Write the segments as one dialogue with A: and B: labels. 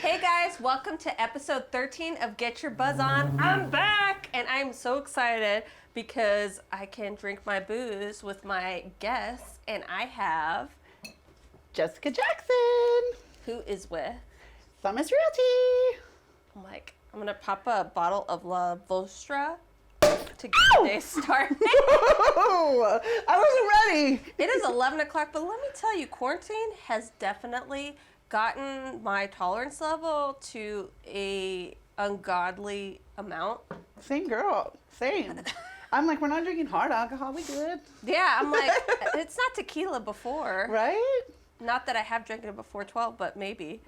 A: Hey guys, welcome to episode 13 of Get Your Buzz On. I'm back and I'm so excited because I can drink my booze with my guests, and I have
B: Jessica Jackson,
A: who is with
B: Thomas Realty.
A: I'm like, I'm gonna pop a bottle of La Vostra to get the day started.
B: I wasn't ready.
A: It is 11 o'clock, but let me tell you, quarantine has definitely gotten my tolerance level to a ungodly amount.
B: Same girl, same. I'm like, we're not drinking hard alcohol, we good.
A: Yeah, I'm like, it's not tequila before.
B: Right?
A: Not that I have drinking it before 12, but maybe.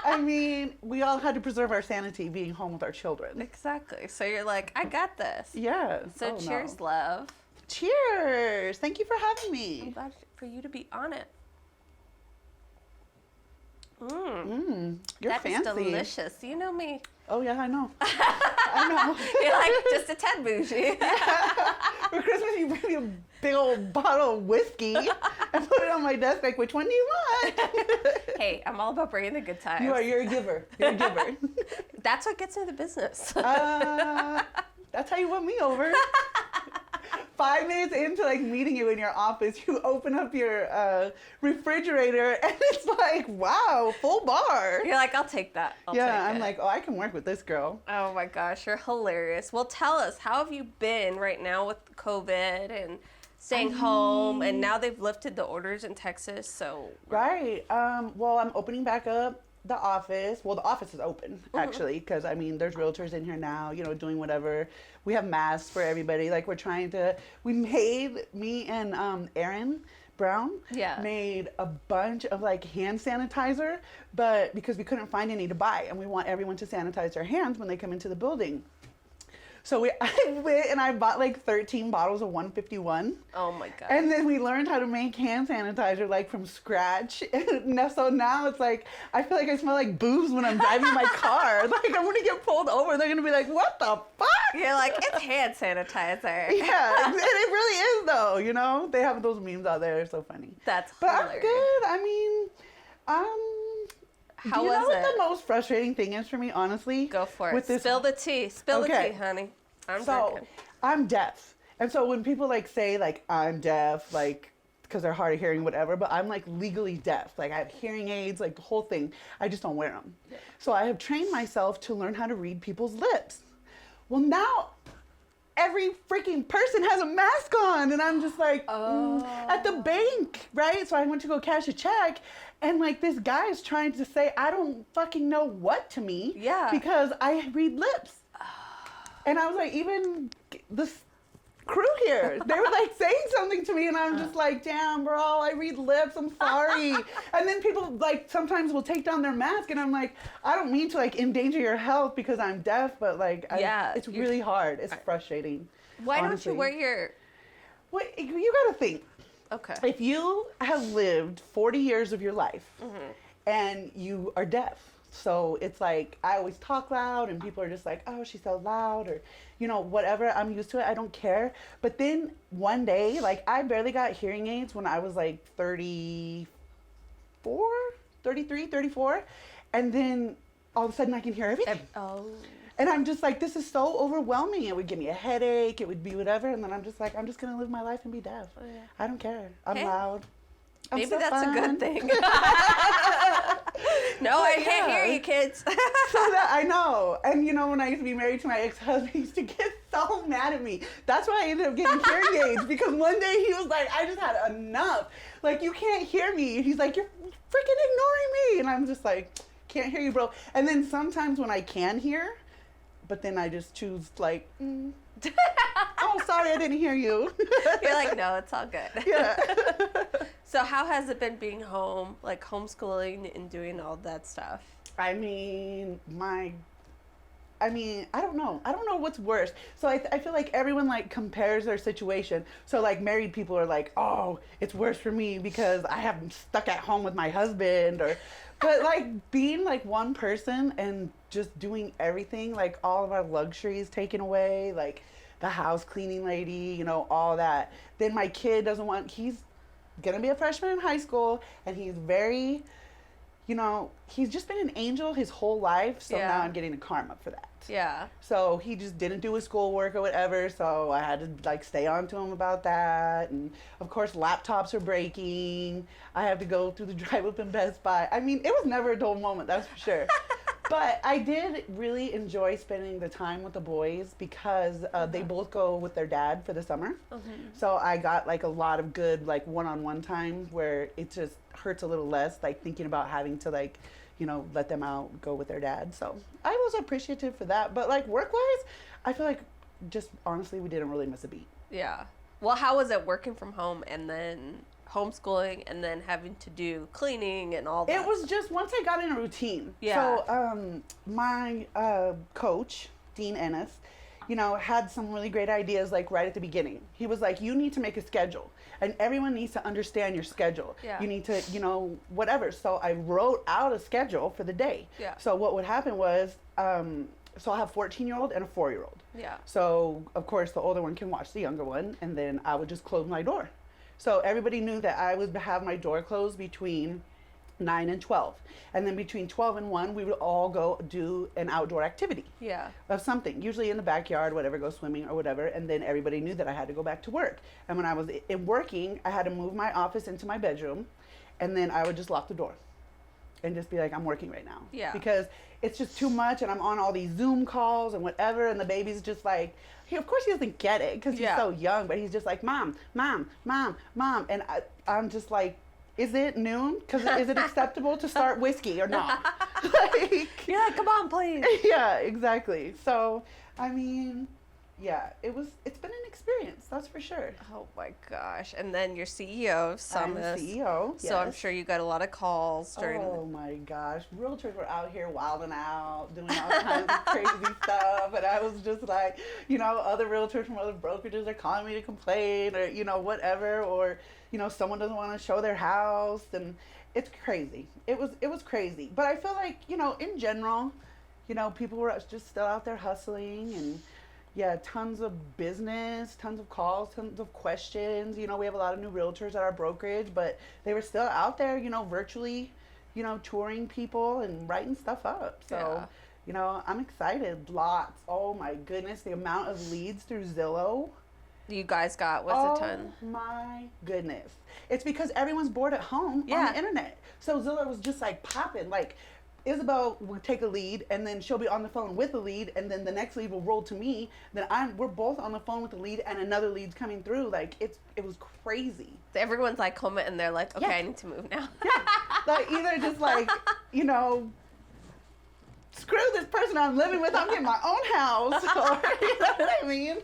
B: I mean, we all had to preserve our sanity being home with our children.
A: Exactly. So you're like, I got this.
B: Yeah.
A: So cheers, love.
B: Cheers. Thank you for having
A: I'm
B: me.
A: glad for you to be on it.
B: You're
A: that
B: fancy.
A: That is delicious. You know me.
B: Oh, yeah, I know. I know.
A: You're like just a tad bougie.
B: Yeah. For Christmas, you bring me a big old bottle of whiskey and put it on my desk like, which one do you want?
A: Hey, I'm all about bringing the good times.
B: You're a giver. You're a giver.
A: That's what gets me the business.
B: That's how you won me over. 5 minutes into like meeting you in your office, you open up your refrigerator and it's like, wow, full bar.
A: You're like, I'll take that.
B: I'm like, oh, I can work with this girl.
A: Oh my gosh, you're hilarious. Well, tell us, how have you been right now with COVID and staying home? And now they've lifted the orders in Texas, so.
B: Right. Well, I'm opening back up the office. Well, the office is open, actually, because, I mean, there's realtors in here now, you know, doing whatever. We have masks for everybody. Like, me and Erin Brown made a bunch of, like, hand sanitizer, but because we couldn't find any to buy, and we want everyone to sanitize their hands when they come into the building. So I went and I bought like 13 bottles of 151.
A: Oh my God.
B: And then we learned how to make hand sanitizer like from scratch. And so now it's like, I feel like I smell like booze when I'm driving my car. Like I'm going to get pulled over. They're going to be like, what the fuck?
A: You're like, it's hand sanitizer.
B: Yeah, and it really is though, you know? They have those memes out there. They're so funny.
A: That's
B: hilarious.
A: But
B: I'm good. I mean,
A: How
B: do you
A: was
B: know what
A: it?
B: the most frustrating thing is for me, honestly?
A: Go for it.
B: With this...
A: Spill the tea. Spill the tea, honey. I'm drinking.
B: I'm deaf. And so when people like say like I'm deaf, like because they're hard of hearing, whatever, but I'm like legally deaf. Like I have hearing aids, like the whole thing. I just don't wear them. Yeah. So I have trained myself to learn how to read people's lips. Well, now every freaking person has a mask on, and I'm just like, at the bank, right? So I went to go cash a check, and like this guy is trying to say I don't fucking know what to me, because I read lips. And I was like, even this crew here, they were like saying something to me, and I'm just like, damn, bro, I read lips, I'm sorry. And then people like sometimes will take down their mask, and I'm like, I don't mean to like endanger your health because I'm deaf, but like, it's really hard. It's frustrating.
A: Why
B: honestly.
A: don't you wear your...
B: Well, you gotta think.
A: Okay.
B: If you have lived 40 years of your life and you are deaf, so it's like, I always talk loud and people are just like, oh, she's so loud, or, you know, whatever. I'm used to it. I don't care. But then one day, like I barely got hearing aids when I was like 34, 33, 34. And then all of a sudden I can hear everything. And I'm just like, this is so overwhelming. It would give me a headache. It would be whatever. And then I'm just like, I'm just going to live my life and be deaf. Oh, yeah. I don't care. I'm loud.
A: Maybe that's fun. A good thing. No, I can't hear you, kids.
B: I know. And you know, when I used to be married to my ex-husband, he used to get so mad at me. That's why I ended up getting hearing aids, because one day he was like, I just had enough. Like, you can't hear me. He's like, you're freaking ignoring me. And I'm just like, can't hear you, bro. And then sometimes when I can hear, but then I just choose like, oh, sorry, I didn't hear you.
A: You're like, no, it's all good.
B: Yeah.
A: So how has it been being home, like homeschooling and doing all that stuff?
B: I mean, I don't know. I don't know what's worse. So I feel like everyone like compares their situation. So like married people are like, oh, it's worse for me because I have stuck at home with my husband, but like being like one person and just doing everything, like all of our luxuries taken away, like the house cleaning lady, you know, all that. Then my kid he's gonna be a freshman in high school, and he's very you know, he's just been an angel his whole life. So
A: Yeah.
B: now I'm getting the karma for that.
A: Yeah.
B: So he just didn't do his schoolwork or whatever. So I had to like stay on to him about that. And of course, laptops are breaking. I have to go through the drive up in Best Buy. I mean, it was never a dull moment, that's for sure. But I did really enjoy spending the time with the boys because they both go with their dad for the summer. So I got like a lot of good like one-on-one time where it just hurts a little less, like thinking about having to like, you know, let them out, go with their dad. So I was appreciative for that. But like work-wise, I feel like just honestly, we didn't really miss a beat.
A: Yeah. Well, how was it working from home and then homeschooling and then having to do cleaning and all that?
B: It was just once I got in a routine.
A: Yeah.
B: So my coach, Dean Ennis, you know, had some really great ideas like right at the beginning. He was like, you need to make a schedule and everyone needs to understand your schedule.
A: Yeah.
B: You need to, you know, whatever. So I wrote out a schedule for the day.
A: Yeah.
B: So what would happen was, so I have a 14-year-old and a 4-year-old.
A: Yeah.
B: So of course the older one can watch the younger one and then I would just close my door. So everybody knew that I would have my door closed between 9 and 12. And then between 12 and 1, we would all go do an outdoor activity.
A: Yeah.
B: Of something, usually in the backyard, whatever, go swimming or whatever. And then everybody knew that I had to go back to work. And when I was working, I had to move my office into my bedroom. And then I would just lock the door and just be like, I'm working right now.
A: Yeah.
B: Because it's just too much and I'm on all these Zoom calls and whatever. And the baby's just like, of course he doesn't get it because he's so young, but he's just like, mom, mom, mom, mom. And I'm just like, is it noon? Because is it acceptable to start whiskey or not? Like,
A: You're like, come on, please.
B: yeah, exactly. So, I mean, yeah, it's been an experience, that's for sure.
A: Oh my gosh. And then you're CEO of Summit.
B: I'm CEO,
A: So I'm
B: yes.
A: sure you got a lot of calls during
B: Oh my gosh, realtors were out here wilding out, doing all kinds of crazy stuff, and I was just like, you know, other realtors from other brokerages are calling me to complain, or you know, whatever, or you know, someone doesn't want to show their house, and it's crazy. It was crazy, but I feel like, you know, in general, you know, people were just still out there hustling, and yeah, tons of business, tons of calls, tons of questions. You know, we have a lot of new realtors at our brokerage, but they were still out there, you know, virtually, you know, touring people and writing stuff up. So,
A: Yeah.
B: you know, I'm excited. Lots. Oh my goodness, the amount of leads through Zillow.
A: you guys got was a ton.
B: Oh my goodness. It's because everyone's bored at home on the internet. So Zillow was just like popping. Like Isabel would take a lead and then she'll be on the phone with the lead and then the next lead will roll to me. Then we're both on the phone with the lead and another lead's coming through. Like it was crazy.
A: Everyone's like home and they're like, okay,
B: Yeah.
A: I need to move now.
B: Like either just like, you know, screw this person I'm living with, I'm getting my own house. Or, you know what I mean?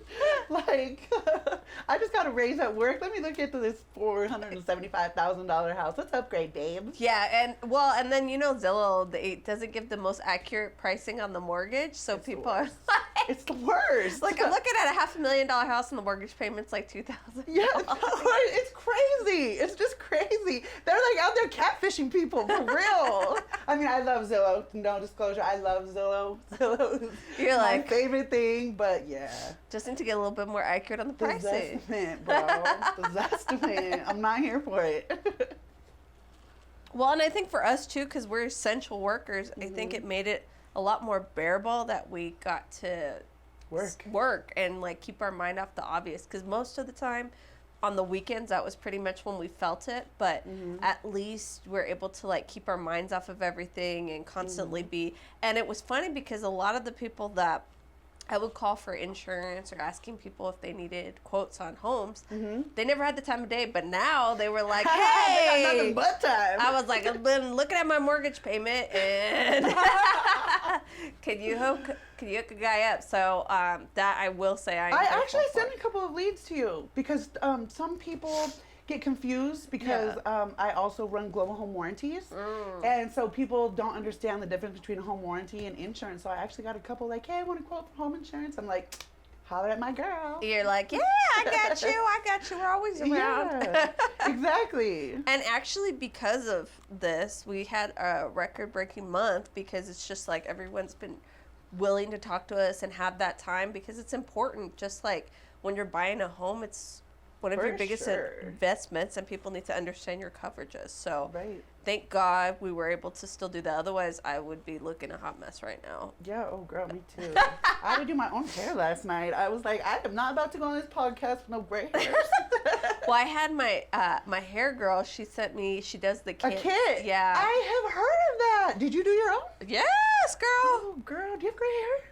B: Like, I just got a raise at work. Let me look into this $475,000 house. Let's upgrade, babes.
A: Yeah, and then you know Zillow, it doesn't give the most accurate pricing on the mortgage, so
B: It's the
A: people are
B: worst.
A: like,
B: It's the worst.
A: like I'm looking at a $500,000 house and the mortgage payment's like $2,000.
B: Yeah, it's crazy. It's just crazy. They're like out there catfishing people for real. I mean, I love Zillow. No disclosure, I love Zillow. Zillow is
A: You're
B: my
A: like-
B: favorite thing, but yeah.
A: Just need to get a little bit more accurate on the
B: The
A: pricing.
B: Zestimate, bro. The Zestimate. I'm not here for it.
A: Well, and I think for us too, because we're essential workers, I think it made it a lot more bearable that we got to work and like keep our mind off the obvious. Because most of the time, on the weekends, that was pretty much when we felt it. But at least we're able to like keep our minds off of everything and constantly be. And it was funny because a lot of the people that I would call for insurance or asking people if they needed quotes on homes, they never had the time of day. But now they were like, hey,
B: They got nothing but time.
A: I was like, I've been looking at my mortgage payment and can you hook a guy up? So that I will say
B: I
A: thankful
B: actually
A: for.
B: sent a couple of leads to you because some people get confused because I also run global home warranties. And so people don't understand the difference between a home warranty and insurance. So I actually got a couple like, hey, I want to quote for home insurance. I'm like, holler at my girl.
A: You're like, yeah, I got you. We're always around.
B: Yeah, exactly.
A: And actually, because of this, we had a record-breaking month because it's just like everyone's been willing to talk to us and have that time because it's important. Just like when you're buying a home, it's one of
B: For
A: your biggest
B: sure.
A: investments, and people need to understand your coverages. So
B: Right.
A: thank God we were able to still do that. Otherwise, I would be looking a hot mess right now.
B: Yeah, oh girl, me too. I had to do my own hair last night. I was like, I am not about to go on this podcast with no gray hairs.
A: Well, I had my my hair girl. She sent me. She does the kit.
B: A kit?
A: Yeah.
B: I have heard of that. Did you do your own?
A: Yes, girl.
B: Oh, girl, do you have gray hair?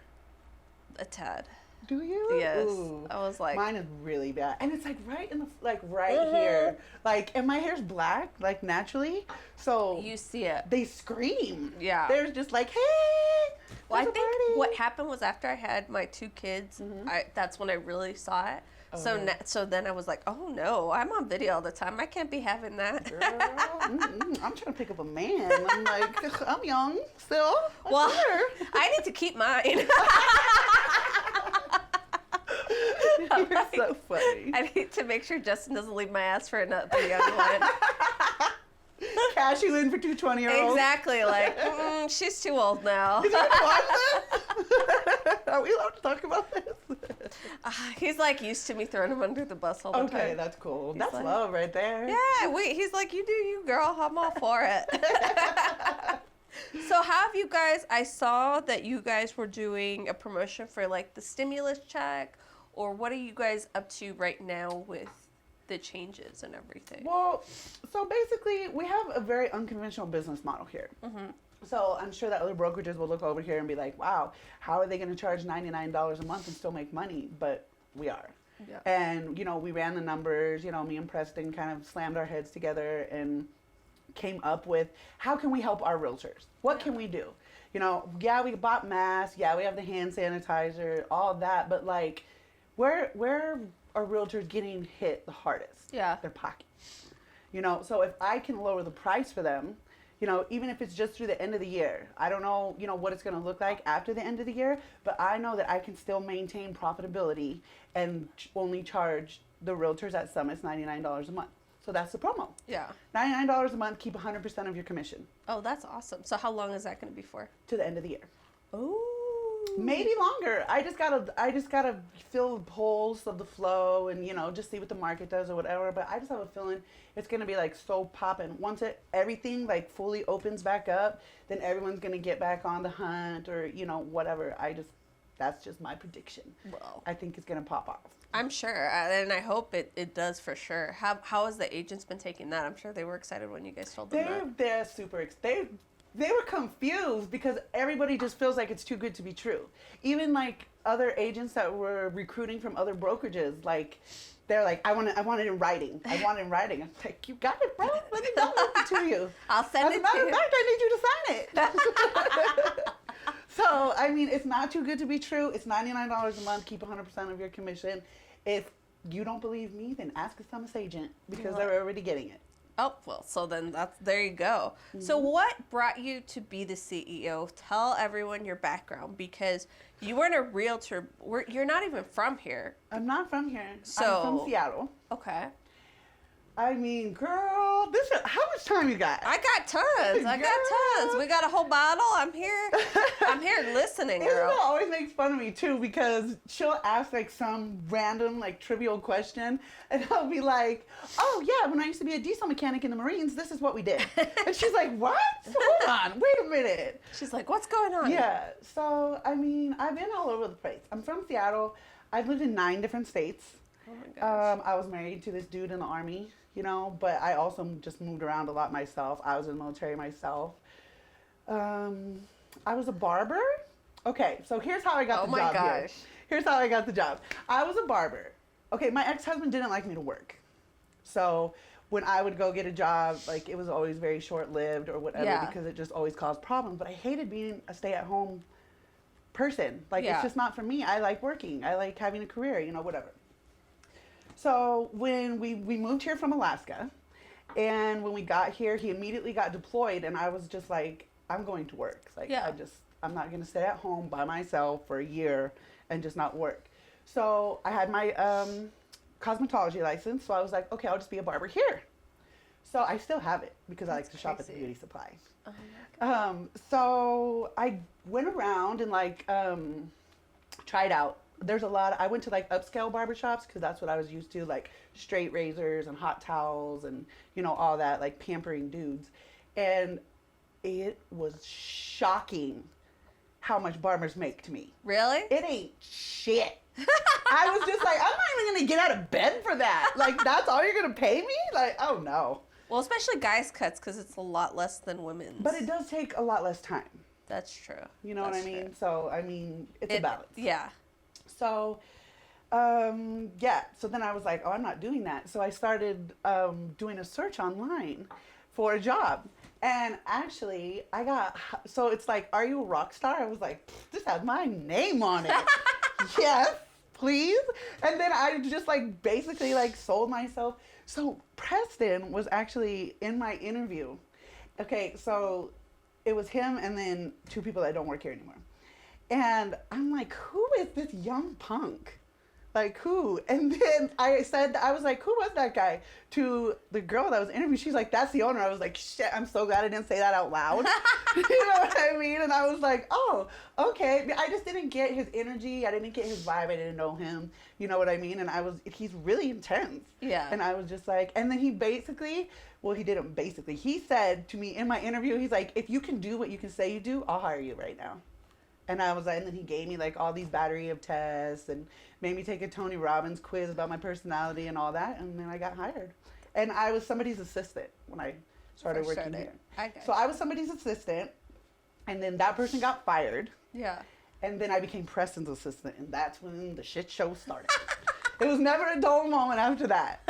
A: A tad.
B: Do you?
A: Yes.
B: Ooh.
A: I was like,
B: Mine is really bad, and it's like right in the right here, like, and my hair's black, like naturally, so
A: you see it.
B: they scream.
A: Yeah.
B: They're just like, hey.
A: Well, I
B: there's a
A: think
B: party.
A: what happened was after I had my 2 kids, that's when I really saw it. So so then I was like, oh no, I'm on video all the time. I can't be having that.
B: Girl, I'm trying to pick up a man. I'm like, I'm young still.
A: Well,
B: Sure.
A: I need to keep mine.
B: You're so funny.
A: I need to make sure Justin doesn't leave my ass for another young one.
B: Cash you in for 2 20-year-olds.
A: Exactly. Like, she's too old now.
B: Is he gonna watch this? Are we allowed to talk about this?
A: He's like used to me throwing him under the bus all the time.
B: Okay, that's cool.
A: He's
B: That's
A: like-
B: love right there.
A: Yeah, he's like, you do you, girl. I'm all for it. So how have you guys, I saw that you guys were doing a promotion for like the stimulus check, or what are you guys up to right now with the changes and everything?
B: Well, so basically, we have a very unconventional business model here. So I'm sure that other brokerages will look over here and be like, wow, how are they going to charge $99 a month and still make money? But we are.
A: Yeah.
B: And, we ran the numbers, me and Preston kind of slammed our heads together and came up with, how can we help our realtors? What can we do? Yeah, we bought masks. Yeah, we have the hand sanitizer, all that. But like, where are realtors getting hit the hardest?
A: Yeah.
B: Their pockets. So if I can lower the price for them, even if it's just through the end of the year, I don't know, what it's going to look like after the end of the year, but I know that I can still maintain profitability and only charge the realtors at Summit's $99 a month. So that's the promo.
A: Yeah.
B: $99 a month, keep 100% of your commission
A: Oh, that's awesome. So how long is that going to be for?
B: to the end of the year.
A: Oh.
B: Maybe longer. I just gotta fill holes of the flow and just see what the market does or whatever. But I just have a feeling it's gonna be like so popping. Once everything like fully opens back up, then everyone's gonna get back on the hunt or whatever. That's just my prediction.
A: Well,
B: I think it's gonna pop off.
A: I'm sure, and I hope it does for sure. How has the agents been taking that? I'm sure they were excited when you guys told them
B: They're super. They were confused because everybody just feels like it's too good to be true. Even like other agents that were recruiting from other brokerages, like they're like, I want it in writing. I want it in writing. I'm like, you got it, bro. Let me download it to you.
A: I'll send
B: As
A: it
B: a matter
A: to
B: of
A: you.
B: fact, I need you to sign it. So, I mean, it's not too good to be true. It's $99 a month. Keep 100% of your commission. If you don't believe me, then ask a Summits agent because they're already getting it.
A: Oh, well, so then there you go. So what brought you to be the CEO? Tell everyone your background, because you weren't a realtor. You're not even from here.
B: I'm not from here.
A: So-
B: I'm from Seattle.
A: Okay.
B: I mean, girl, how much time you got?
A: I got tons.
B: Girl.
A: We got a whole bottle. I'm here listening,
B: Isabel
A: girl.
B: always makes fun of me too because she'll ask like some random like trivial question and I'll be like, oh yeah, when I used to be a diesel mechanic in the Marines, this is what we did. And she's like, what? Hold on, wait a minute.
A: She's like, what's going on?
B: Yeah, so I mean, I've been all over the place. I'm from Seattle. I've lived in 9 different states.
A: Oh my gosh.
B: I was married to this dude in the Army, but I also just moved around a lot myself. I was in the military myself. I was a barber. Okay, so here's how I got the job here.
A: Gosh.
B: Here's how I got the job. I was a barber. Okay, my ex-husband didn't like me to work. So when I would go get a job, like it was always very short-lived or whatever because it just always caused problems. But I hated being a stay-at-home person. Like it's just not for me. I like working. I like having a career, whatever. So when we moved here from Alaska, and when we got here, he immediately got deployed, and I was just like, I'm going to work. Like, I'm not going to stay at home by myself for a year and just not work. So I had my cosmetology license, so I was like, okay, I'll just be a barber here. So I still have it because I like to shop at the beauty supply.
A: Oh my God.
B: So I went around and tried out there's a lot. I went to like upscale barbershops because that's what I was used to, like straight razors and hot towels and, you know, all that, like pampering dudes. And it was shocking how much barbers make to me.
A: Really?
B: It ain't shit. I was just like, I'm not even going to get out of bed for that. Like, that's all you're going to pay me? Like, oh no.
A: Well, especially guys' cuts because it's a lot less than women's.
B: But it does take a lot less time.
A: That's true.
B: You know
A: That's
B: what I mean?
A: true.
B: So, I mean, it's a balance.
A: Yeah.
B: So, yeah. So then I was like, oh, I'm not doing that. So I started doing a search online for a job. And actually, so it's like, are you a rock star? I was like, this has my name on it. Yes, please. And then I just like basically like sold myself. So Preston was actually in my interview. Okay, so it was him and then 2 people that don't work here anymore. And I'm like, who is this young punk? Like, who? And then I was like, who was that guy? To the girl that was interviewed, she's like, that's the owner. I was like, shit, I'm so glad I didn't say that out loud. You know what I mean? And I was like, oh, okay. I just didn't get his energy. I didn't get his vibe. I didn't know him. You know what I mean? And he's really intense.
A: Yeah.
B: And I was just like, and then he said to me in my interview, he's like, if you can do what you can say you do, I'll hire you right now. And I was like, and then he gave me like all these battery of tests and made me take a Tony Robbins quiz about my personality and all that. And then I got hired. And I was somebody's assistant when I started working here. So I was somebody's assistant. And then that person got fired.
A: Yeah.
B: And then I became Preston's assistant. And that's when the shit show started. It was never a dull moment after that.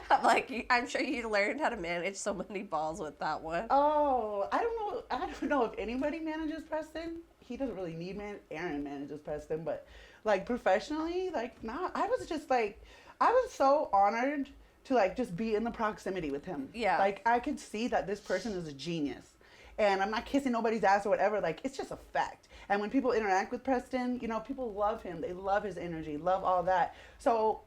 A: I'm sure you learned how to manage so many balls with that one.
B: Oh, I don't know if anybody manages Preston. He doesn't really need Aaron manages Preston, but like professionally, like nah. I was just like, I was so honored to like just be in the proximity with him.
A: Yeah.
B: Like I could see that this person is a genius. And I'm not kissing nobody's ass or whatever. Like, it's just a fact. And when people interact with Preston, you know, people love him. They love his energy, love all that. So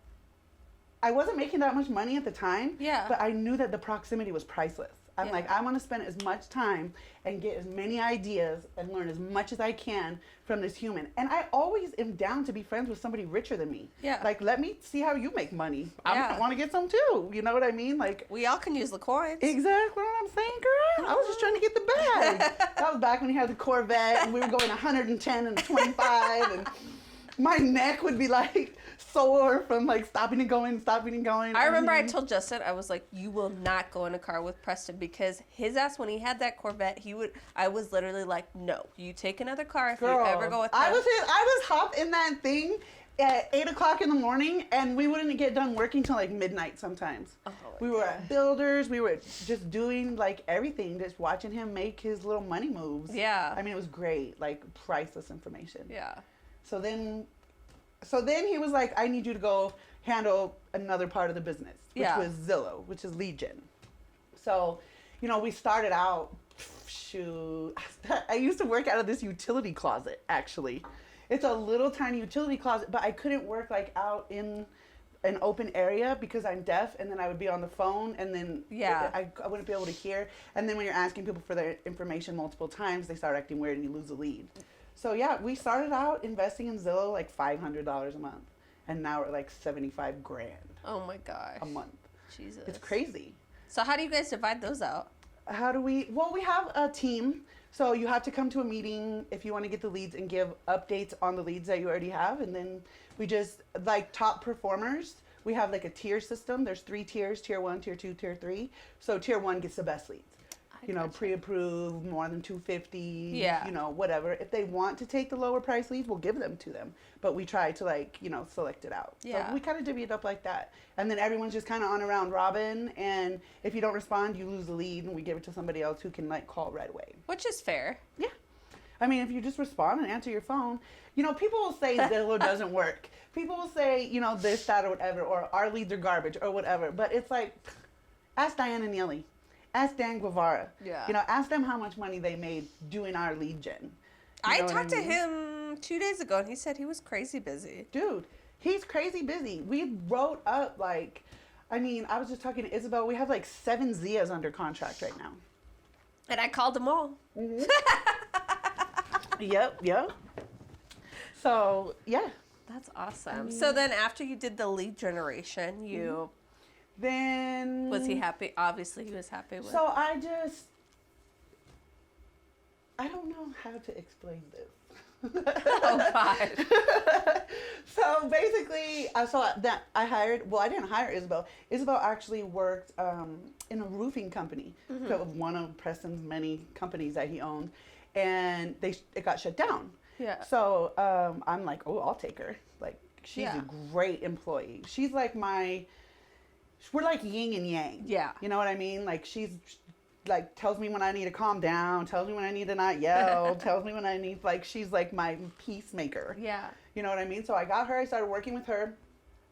B: I wasn't making that much money at the time.
A: Yeah.
B: But I knew that the proximity was priceless. I'm like, I want to spend as much time and get as many ideas and learn as much as I can from this human. And I always am down to be friends with somebody richer than me.
A: Yeah.
B: Like, let me see how you make money.
A: Yeah.
B: I want to get some too. You know what I mean? Like,
A: we all can use the coins.
B: exactly what I'm saying, girl. I was just trying to get the bag. That was back when he had the Corvette and we were going 110 and 25 and my neck would be like sore from like stopping and going.
A: I remember I told Justin, I was like, you will not go in a car with Preston because his ass, when he had that Corvette, I was literally like, no, you take another car if
B: Girl,
A: you ever go with him.
B: I was hop in that thing at 8 o'clock in the morning and we wouldn't get done working till like midnight sometimes.
A: Oh,
B: we were at Builders. We were just doing like everything, just watching him make his little money moves.
A: Yeah.
B: I mean, it was great, like priceless information.
A: Yeah.
B: So then he was like, I need you to go handle another part of the business, which was Zillow, which is lead gen. So, you know, we started out, I used to work out of this utility closet, actually. It's a little tiny utility closet, but I couldn't work like out in an open area because I'm deaf, and then I would be on the phone, and then I wouldn't be able to hear. And then when you're asking people for their information multiple times, they start acting weird and you lose the lead. So yeah, we started out investing in Zillow like $500 a month, and now we're like $75,000.
A: Oh my gosh.
B: A month.
A: Jesus.
B: It's crazy.
A: So how do you guys divide those out?
B: Well, we have a team. So you have to come to a meeting if you want to get the leads and give updates on the leads that you already have. And then we just, like top performers, we have like a tier system. There's 3 tiers, tier 1, tier 2, tier 3. So tier 1 gets the best leads. You know, pre-approved, more than 250, you know, whatever. If they want to take the lower price leads, we'll give them to them. But we try to like, you know, select it out.
A: Yeah.
B: So we kind of divvy it up like that. And then everyone's just kind of on around robin. And if you don't respond, you lose the lead and we give it to somebody else who can like call right away.
A: Which is fair.
B: Yeah. I mean, if you just respond and answer your phone, you know, people will say Zillow doesn't work. People will say, you know, this, that, or whatever, or our leads are garbage or whatever. But it's like, ask Diane and Neely. Ask Dan Guevara.
A: Yeah.
B: You know, ask them how much money they made doing our lead gen.
A: I talked to him 2 days ago, and he said he was crazy busy.
B: Dude, he's crazy busy. We wrote up, like, I mean, I was just talking to Isabel. We have, like, 7 Zias under contract right now.
A: And I called them all.
B: Mm-hmm. Yep. So, yeah.
A: That's awesome. So then after you did the lead generation, you...
B: Then...
A: Was he happy? Obviously he was happy with...
B: So I don't know how to explain this.
A: Oh, God.
B: So basically, I didn't hire Isabel. Isabel actually worked in a roofing company, so one of Preston's many companies that he owned, and it got shut down.
A: Yeah.
B: So I'm like, oh, I'll take her. Like, she's a great employee. She's like we're like yin and yang.
A: Yeah.
B: You know what I mean? Like, she's like tells me when I need to calm down, tells me when I need to not yell, tells me when I need, like, she's like my peacemaker.
A: Yeah.
B: You know what I mean? So I got her, I started working with her,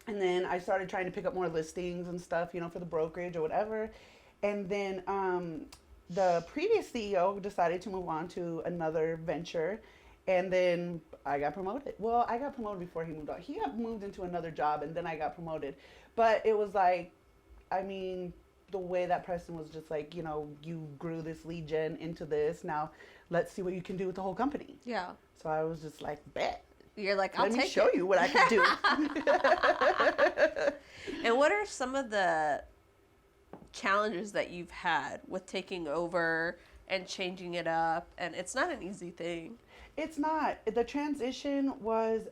B: and then I started trying to pick up more listings and stuff, you know, for the brokerage or whatever. And then the previous CEO decided to move on to another venture, and then I got promoted. Well, I got promoted before he moved on. He got moved into another job, and then I got promoted. But it was like, I mean, the way that Preston was just like, you know, you grew this lead gen into this. Now, let's see what you can do with the whole company.
A: Yeah.
B: So I was just like, bet.
A: You're like, I'll take it.
B: Let me show you what I can do.
A: And what are some of the challenges that you've had with taking over and changing it up? And it's not an easy thing.
B: It's not. The transition was...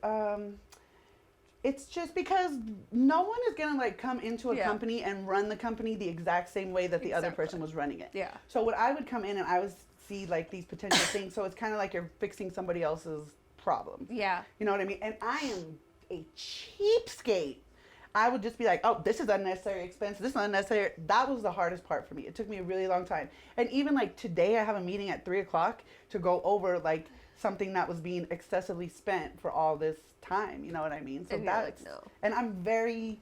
B: it's just because no one is going to like come into a company and run the company the exact same way that the other person was running it.
A: Yeah.
B: So when I would come in and I would see like these potential things, so it's kind of like you're fixing somebody else's problem.
A: Yeah.
B: You know what I mean? And I am a cheapskate. I would just be like, oh, this is unnecessary expense. This is unnecessary. That was the hardest part for me. It took me a really long time. And even like today I have a meeting at 3:00 to go over like something that was being excessively spent for all this time. You know what I mean? So
A: and
B: that's,
A: like, no.
B: And I'm very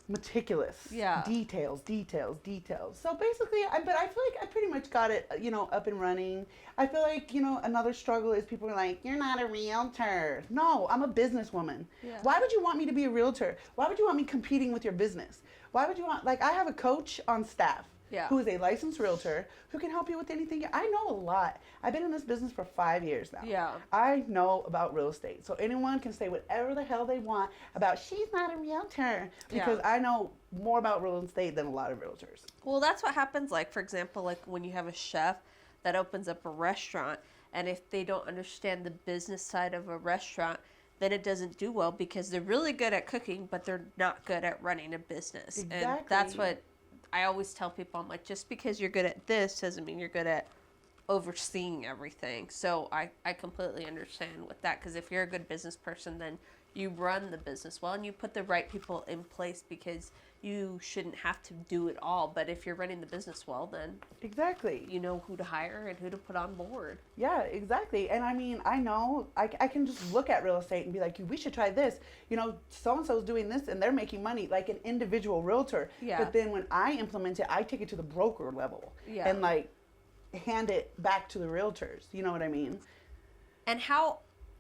B: meticulous.
A: Yeah.
B: Details. So basically, but I feel like I pretty much got it, you know, up and running. I feel like, you know, another struggle is people are like, you're not a realtor. No, I'm a businesswoman.
A: Yeah.
B: Why would you want me to be a realtor? Why would you want me competing with your business? Why would you want, like, I have a coach on staff.
A: Yeah.
B: Who is a licensed realtor who can help you with anything. I know a lot. I've been in this business for 5 years now.
A: Yeah.
B: I know about real estate. So anyone can say whatever the hell they want about she's not a realtor because I know more about real estate than a lot of realtors.
A: Well, that's what happens, like, for example, like when you have a chef that opens up a restaurant, and if they don't understand the business side of a restaurant, then it doesn't do well because they're really good at cooking, but they're not good at running a business.
B: Exactly.
A: And that's what I always tell people. I'm like, just because you're good at this doesn't mean you're good at overseeing everything. So I completely understand with that, because if you're a good business person, then you run the business well and you put the right people in place, because you shouldn't have to do it all. But if you're running the business well, then
B: exactly,
A: you know who to hire and who to put on board.
B: Yeah, exactly. And I mean, I know I can just look at real estate and be like, we should try this. You know, so-and-so's doing this and they're making money, like an individual realtor.
A: Yeah.
B: But then when I implement it, I take it to the broker level and like hand it back to the realtors. You know what I mean?
A: And how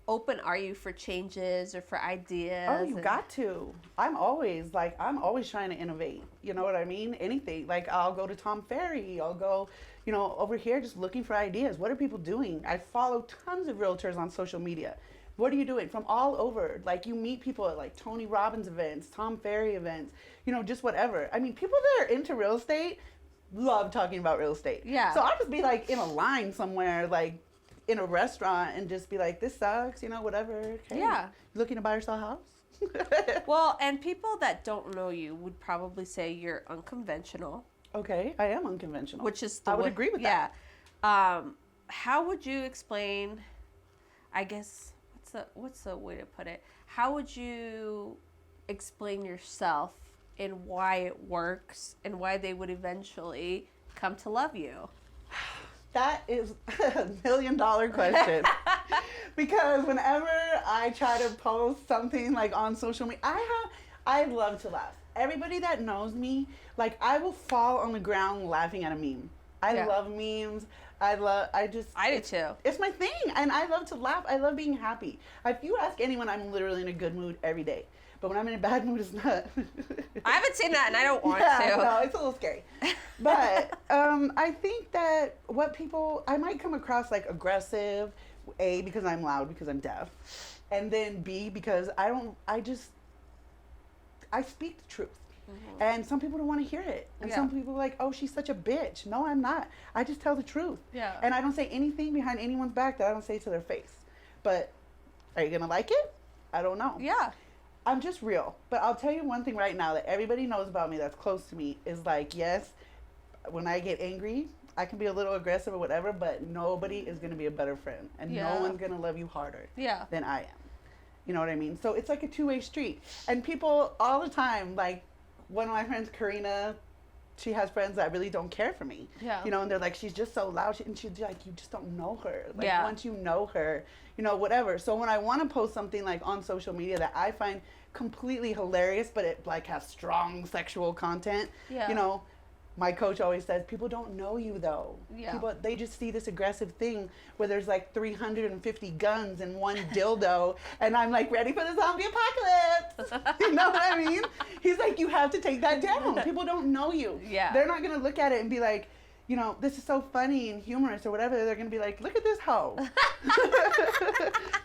A: open are you for changes or for ideas?
B: Oh, you got to. I'm always trying to innovate. You know what I mean? Anything. Like, I'll go to Tom Ferry. I'll go, you know, over here just looking for ideas. What are people doing? I follow tons of realtors on social media. What are you doing? From all over. Like, you meet people at like Tony Robbins events, Tom Ferry events, you know, just whatever. I mean, people that are into real estate love talking about real estate.
A: Yeah.
B: So I'll just be like in a line somewhere, like in a restaurant, and just be like, this sucks, you know, whatever. Hey,
A: yeah.
B: Looking to buy or sell a house?
A: Well, and people that don't know you would probably say you're unconventional.
B: Okay, I am unconventional.
A: Which is
B: I would agree with that.
A: Yeah. How would you explain, I guess, what's the way to put it? How would you explain yourself and why it works and why they would eventually come to love you?
B: That is $1 million question. Because whenever I try to post something like on social media, I love to laugh. Everybody that knows me, like, I will fall on the ground laughing at a meme. I love memes. I do
A: too.
B: It's my thing, and I love to laugh. I love being happy. If you ask anyone, I'm literally in a good mood every day. But when I'm in a bad mood, it's not.
A: I haven't seen that, and I don't want to.
B: No, it's a little scary. But I think that I might come across like aggressive, A, because I'm loud because I'm deaf. And then B, because I speak the truth. Mm-hmm. And some people don't want to hear it. And some people are like, oh, she's such a bitch. No, I'm not. I just tell the truth.
A: Yeah.
B: And I don't say anything behind anyone's back that I don't say to their face. But are you going to like it? I don't know.
A: Yeah.
B: I'm just real. But I'll tell you one thing right now that everybody knows about me that's close to me is like, yes, when I get angry, I can be a little aggressive or whatever, but nobody is going to be a better friend. And no one's going to love you harder than I am. You know what I mean? So it's like a two-way street. And people all the time, like, one of my friends, Karina, she has friends that really don't care for me. Yeah. You know, and they're like, she's just so loud. And she's like, you just don't know her. Like, once you know her, you know, whatever. So when I want to post something, like, on social media that I find completely hilarious, but it, like, has strong sexual content, you know, my coach always says, people don't know you, though. Yeah. People, they just see this aggressive thing where there's, like, 350 guns and one dildo, and I'm, like, ready for the zombie apocalypse. You know what I mean? He's like, you have to take that down. People don't know you. Yeah. They're not going to look at it and be like, you know, this is so funny and humorous or whatever. They're going to be like, look at this hoe.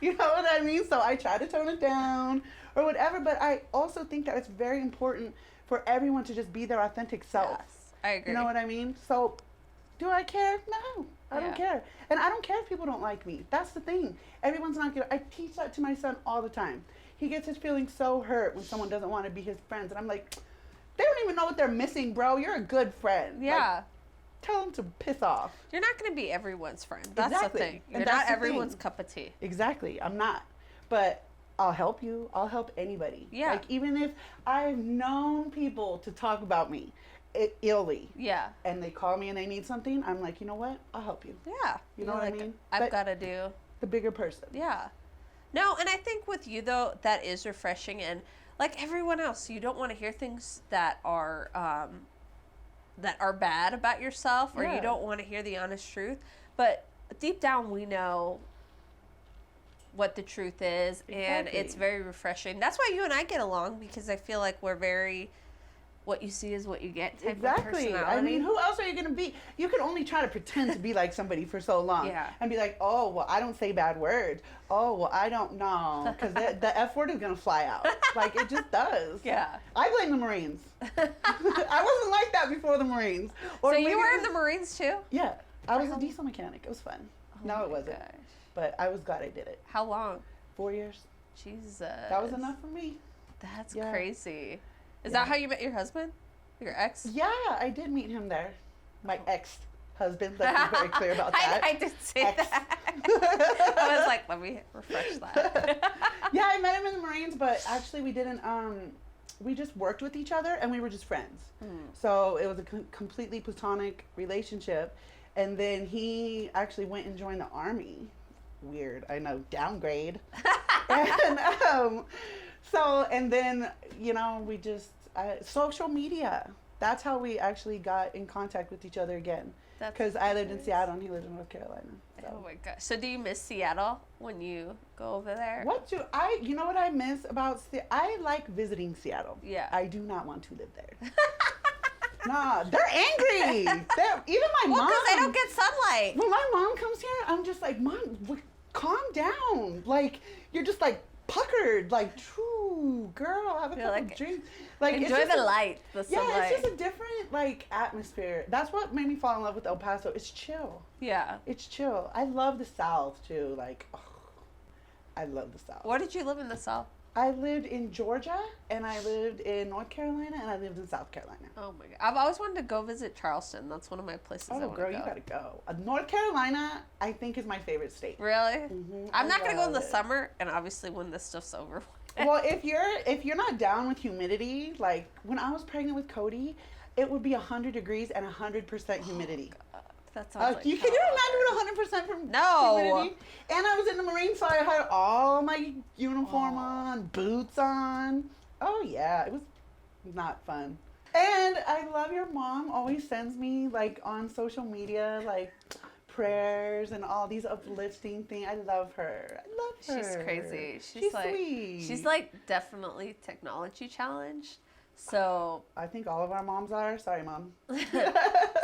B: You know what I mean? So I try to tone it down or whatever, but I also think that it's very important for everyone to just be their authentic self.
A: Yes. I agree.
B: You know what I mean? So, do I care? No, I don't care. And I don't care if people don't like me. That's the thing. Everyone's not going to... I teach that to my son all the time. He gets his feelings so hurt when someone doesn't want to be his friends. And I'm like, they don't even know what they're missing, bro. You're a good friend. Yeah. Like, tell them to piss off.
A: You're not going to be everyone's friend. That's the thing. You're not everyone's cup of tea.
B: Exactly. I'm not. But... I'll help you. I'll help anybody. Yeah. Like, even if I've known people to talk about me illy. Yeah. And they call me and they need something, I'm like, you know what? I'll help you. Yeah. You know what I mean?
A: I've got to do
B: the bigger person.
A: Yeah. No, and I think with you, though, that is refreshing. And like everyone else, you don't want to hear things that are bad about yourself, or you don't want to hear the honest truth. But deep down, we know what the truth is, and it's very refreshing. That's why you and I get along, because I feel like we're very, what you see is what you get type of personality.
B: I mean, who else are you going to be? You can only try to pretend to be like somebody for so long and be like, oh, well, I don't say bad words. Oh, well, I don't know, because the F word is going to fly out. Like, it just does. Yeah. I blame the Marines. I wasn't like that before the Marines.
A: Or so you were in the Marines too?
B: Yeah. I was a diesel mechanic. It was fun. No, it wasn't. Gosh. But I was glad I did it.
A: How long?
B: 4 years.
A: Jesus.
B: That was enough for me.
A: That's crazy. Is that how you met your husband? Your ex?
B: Yeah, I did meet him there. My ex-husband. Let's be very clear about that.
A: I did say that. I was like, let me refresh that.
B: Yeah, I met him in the Marines, but actually we didn't, we just worked with each other and we were just friends. So it was a completely platonic relationship. And then he actually went and joined the Army. Weird, I know, downgrade. And and then, you know, we just, social media. That's how we actually got in contact with each other again. Because I lived in Seattle and he lived in North Carolina. So.
A: Oh my gosh. So do you miss Seattle when you go over there?
B: You know what I miss about I like visiting Seattle. Yeah. I do not want to live there. Nah, they're angry. Even my mom.
A: Because they don't get sunlight.
B: When my mom comes here, I'm just like, Mom, calm down. Like, you're just like puckered. Like, true, girl, have a couple of drinks. Like,
A: enjoy the light, the sunlight.
B: Yeah, it's just a different, like, atmosphere. That's what made me fall in love with El Paso. It's chill. Yeah. It's chill. I love the South, too. Like, I love the South.
A: Where did you live in the South?
B: I lived in Georgia, and I lived in North Carolina, and I lived in South Carolina.
A: Oh my God. I've always wanted to go visit Charleston. That's one of my places I want to go.
B: Oh, girl, you gotta go. North Carolina, I think, is my favorite state.
A: Really? Mm-hmm. I'm not gonna go in the summer, and obviously when this stuff's over.
B: Well, if you're not down with humidity, like when I was pregnant with Cody, it would be 100 degrees and 100% humidity.
A: Oh, God. That sounds like
B: can you imagine with 100% from humidity? And I was in the Marine, so I had all my uniform on, boots on. Oh yeah, it was not fun. And I love your mom always sends me like on social media like prayers and all these uplifting things. I love her. I love her.
A: She's crazy.
B: She's like sweet.
A: She's like definitely technology challenged. So
B: I think all of our moms are. Sorry, Mom.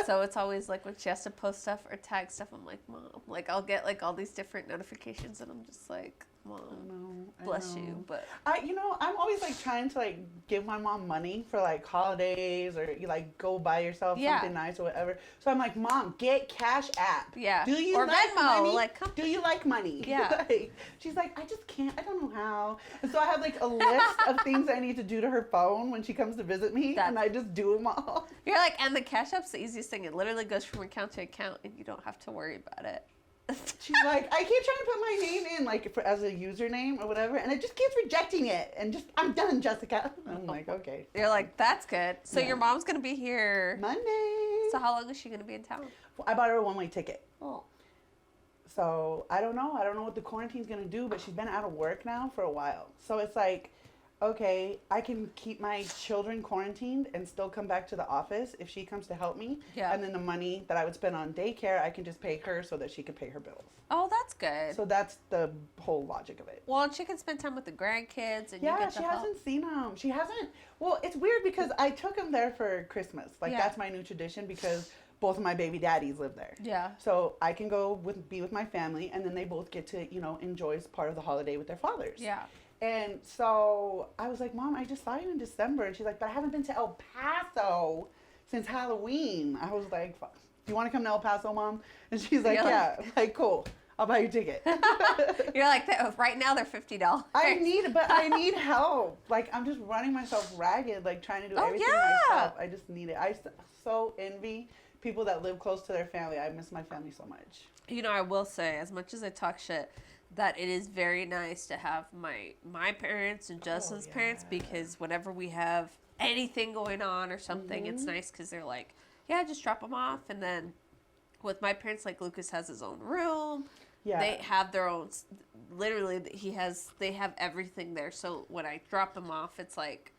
A: so it's always like when she has to post stuff or tag stuff, I'm like, Mom. Like I'll get like all these different notifications and I'm just like, Mom, bless you. But
B: I'm always like trying to like give my mom money for like holidays or you like go buy yourself something nice or whatever. So I'm like, Mom, get Cash App.
A: Yeah.
B: Do you
A: or
B: like
A: Venmo,
B: money?
A: Like,
B: do you like money?
A: Yeah.
B: Like, she's like, I just can't. I don't know how. And so I have like a list of things I need to do to her phone when she comes to visit me, and I just do them all.
A: You're like, and the Cash App's the easiest thing. It literally goes from account to account, and you don't have to worry about it.
B: She's like, I keep trying to put my name in, like, as a username or whatever, and it just keeps rejecting it. And just, I'm done, Jessica. I'm like, okay.
A: You're like, that's good. So your mom's going to be here
B: Monday.
A: So how long is she going to be in town?
B: Well, I bought her a one-way ticket.
A: Oh.
B: So I don't know. I don't know what the quarantine's going to do, but she's been out of work now for a while. So it's like, okay, I can keep my children quarantined and still come back to the office if she comes to help me.
A: Yeah.
B: And then the money that I would spend on daycare, I can just pay her so that she could pay her bills.
A: Oh, that's good.
B: So that's the whole logic of it.
A: Well, and she can spend time with the grandkids and you get to
B: she
A: help.
B: hasn't seen them. She hasn't. Well, it's weird because I took them there for Christmas. Like, that's my new tradition because both of my baby daddies live there.
A: Yeah.
B: So I can go be with my family, and then they both get to, enjoy part of the holiday with their fathers.
A: Yeah.
B: And so I was like, Mom, I just saw you in December. And she's like, but I haven't been to El Paso since Halloween. I was like, do you want to come to El Paso, Mom? And she's like, yeah. I'm like, cool. I'll buy you a ticket.
A: You're like, right now they're $50.
B: I need help. Like, I'm just running myself ragged, like trying to do everything myself. I just need it. I so envy people that live close to their family. I miss my family so much.
A: I will say, as much as I talk shit, that it is very nice to have my parents and Justin's parents, because whenever we have anything going on or something, it's nice because they're like, yeah, just drop them off. And then with my parents, like Lucas has his own room. Yeah. They have their own, literally they have everything there. So when I drop them off, it's like,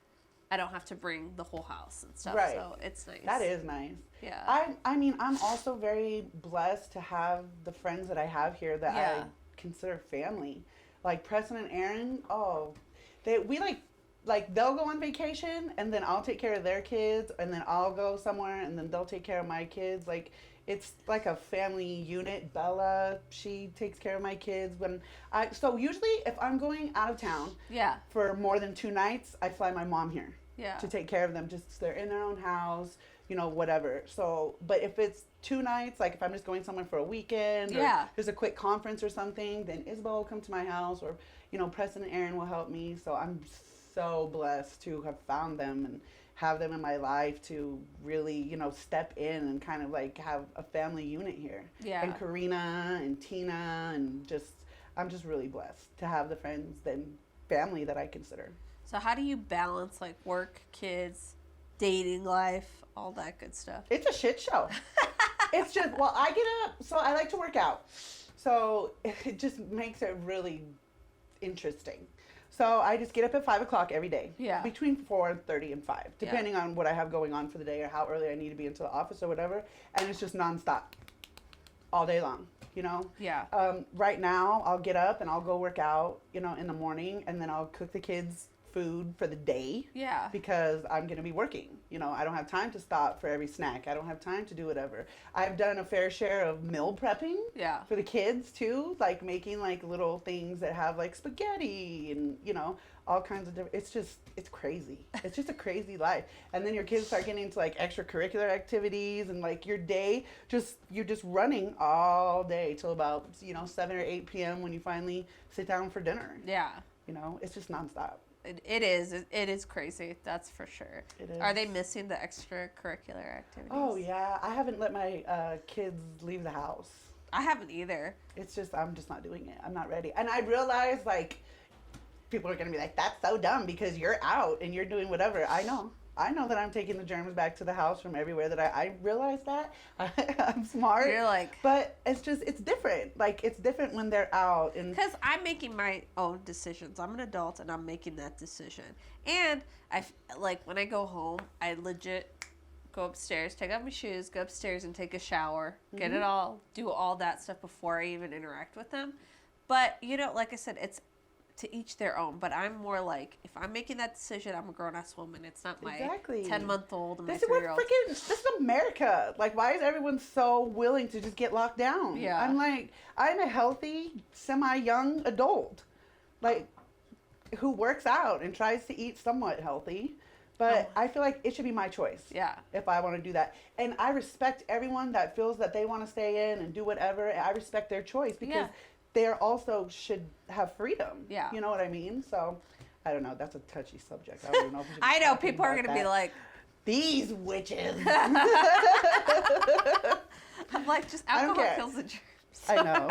A: I don't have to bring the whole house and stuff. Right. So it's nice.
B: That is nice.
A: Yeah.
B: I mean, I'm also very blessed to have the friends that I have here that I consider family. Like Preston and Aaron, we they'll go on vacation and then I'll take care of their kids and then I'll go somewhere and then they'll take care of my kids. Like, it's like a family unit. Bella, she takes care of my kids so usually if I'm going out of town for more than 2 nights, I fly my mom here to take care of them. Just they're in their own house, whatever. So, but if it's 2 nights, like if I'm just going somewhere for a weekend or there's a quick conference or something, then Isabel will come to my house or, Preston and Aaron will help me. So I'm so blessed to have found them and have them in my life to really, step in and kind of like have a family unit here. Yeah. And Karina and Tina and I'm just really blessed to have the friends and family that I consider.
A: So how do you balance like work, kids, dating life, all that good stuff?
B: It's a shit show. It's just, I get up, so I like to work out. So it just makes it really interesting. So I just get up at 5 o'clock every day. Yeah. Between 4:30 and 5, depending on what I have going on for the day or how early I need to be into the office or whatever. And it's just nonstop, all day long. Yeah. Right now, I'll get up and I'll go work out, in the morning, and then I'll cook the kids food for the day. Yeah. Because I'm going to be working. I don't have time to stop for every snack. I don't have time to do whatever. I've done a fair share of meal prepping. Yeah. For the kids too, like making like little things that have like spaghetti and, all kinds of different, it's crazy. It's just a crazy life. And then your kids start getting into like extracurricular activities and like your day, you're just running all day till about, 7 or 8 p.m. when you finally sit down for dinner. Yeah. It's just nonstop.
A: It is crazy. That's for sure. It is. Are they missing the extracurricular activities?
B: Oh yeah. I haven't let my kids leave the house.
A: I haven't either.
B: I'm just not doing it. I'm not ready. And I realize like people are going to be like, that's so dumb because you're out and you're doing whatever. I know that I'm taking the germs back to the house from everywhere that I realize that. I'm smart.
A: You're like...
B: But it's different. Like, it's different when they're out.
A: Because I'm making my own decisions. I'm an adult, and I'm making that decision. And, when I go home, I legit go upstairs, take off my shoes, go upstairs and take a shower, get it all, do all that stuff before I even interact with them. But, like I said, it's to each their own, but I'm more like, if I'm making that decision, I'm a grown-ass woman. It's not my 10-month-old and my 3-year-old.
B: This is America. Like, why is everyone so willing to just get locked down?
A: Yeah.
B: I'm like, I'm a healthy, semi-young adult, like, who works out and tries to eat somewhat healthy. But I feel like it should be my choice.
A: Yeah.
B: If I want to do that. And I respect everyone that feels that they want to stay in and do whatever. I respect their choice because they also should have freedom.
A: Yeah.
B: You know what I mean? So, I don't know. That's a touchy subject. I don't even know if we should
A: I know. People are going to be like,
B: these witches.
A: I'm like, just alcohol kills the germs.
B: I know.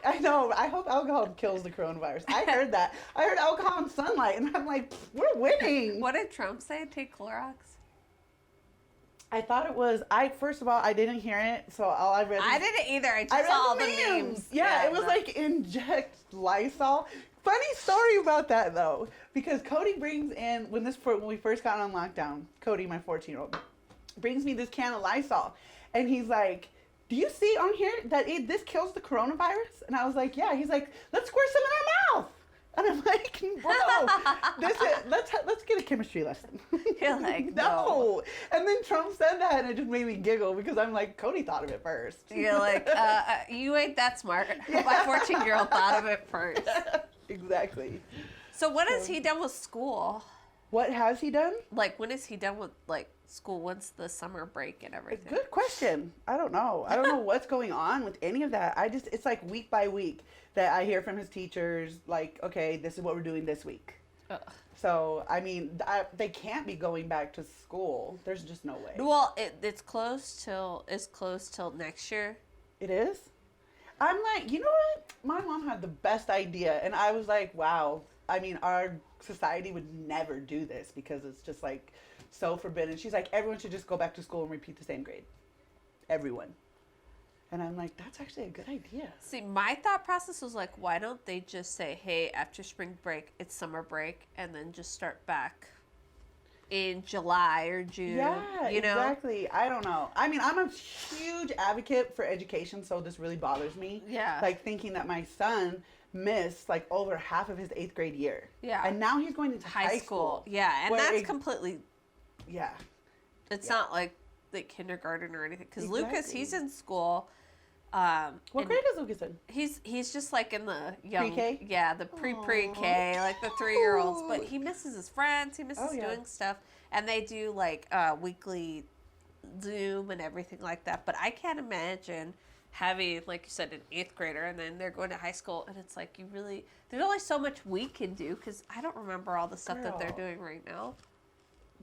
B: I know. I hope alcohol kills the coronavirus. I heard that. I heard alcohol and sunlight, and I'm like, we're winning.
A: What did Trump say? Take Clorox?
B: I thought it was. First of all, I didn't hear it, so all I read.
A: I didn't either. I just saw all the memes.
B: Yeah, it was like inject Lysol. Funny story about that though, because Cody brings in when we first got on lockdown. Cody, my 14-year-old, brings me this can of Lysol, and he's like, "Do you see on here that this kills the coronavirus?" And I was like, "Yeah." He's like, "Let's squirt some in our mouth." And I'm like, "Bro, let's get a chemistry lesson."
A: You're like,
B: no. And then Trump said that, and it just made me giggle because I'm like, Cody thought of it first.
A: You're like, you ain't that smart. Yeah. My 14-year-old thought of it first.
B: Exactly.
A: So when is he done with school?
B: What has he done?
A: Like, when is he done with, like, school? When's the summer break and everything?
B: Good question. I don't know. I don't know what's going on with any of that. It's like week by week that I hear from his teachers, like, okay, this is what we're doing this week. Ugh. So, I mean, they can't be going back to school. There's just no way.
A: Well, it's closed till next year.
B: It is? I'm like, you know what? My mom had the best idea, and I was like, wow. I mean, our society would never do this because it's just like so forbidden. She's like, everyone should just go back to school and repeat the same grade. Everyone. And I'm like, that's actually a good idea.
A: See, my thought process was like, why don't they just say, hey, after spring break, it's summer break, and then just start back in July or June?
B: Yeah,
A: you know?
B: Exactly. I don't know. I mean, I'm a huge advocate for education, so this really bothers me.
A: Yeah.
B: Like thinking that my son missed like over half of his 8th grade year.
A: Yeah.
B: And now he's going into high school.
A: Yeah, and that's completely...
B: Yeah.
A: It's not like kindergarten or anything. Because Lucas, he's in school.
B: What grade is Lucas in?
A: He's just like in the young...
B: Pre-K?
A: Yeah, the pre-K, like the 3-year-olds. But he misses his friends. He misses doing stuff. And they do like weekly Zoom and everything like that. But I can't imagine having, like you said, an 8th grader, and then they're going to high school, and it's like there's only so much we can do, because I don't remember all the stuff that they're doing right now.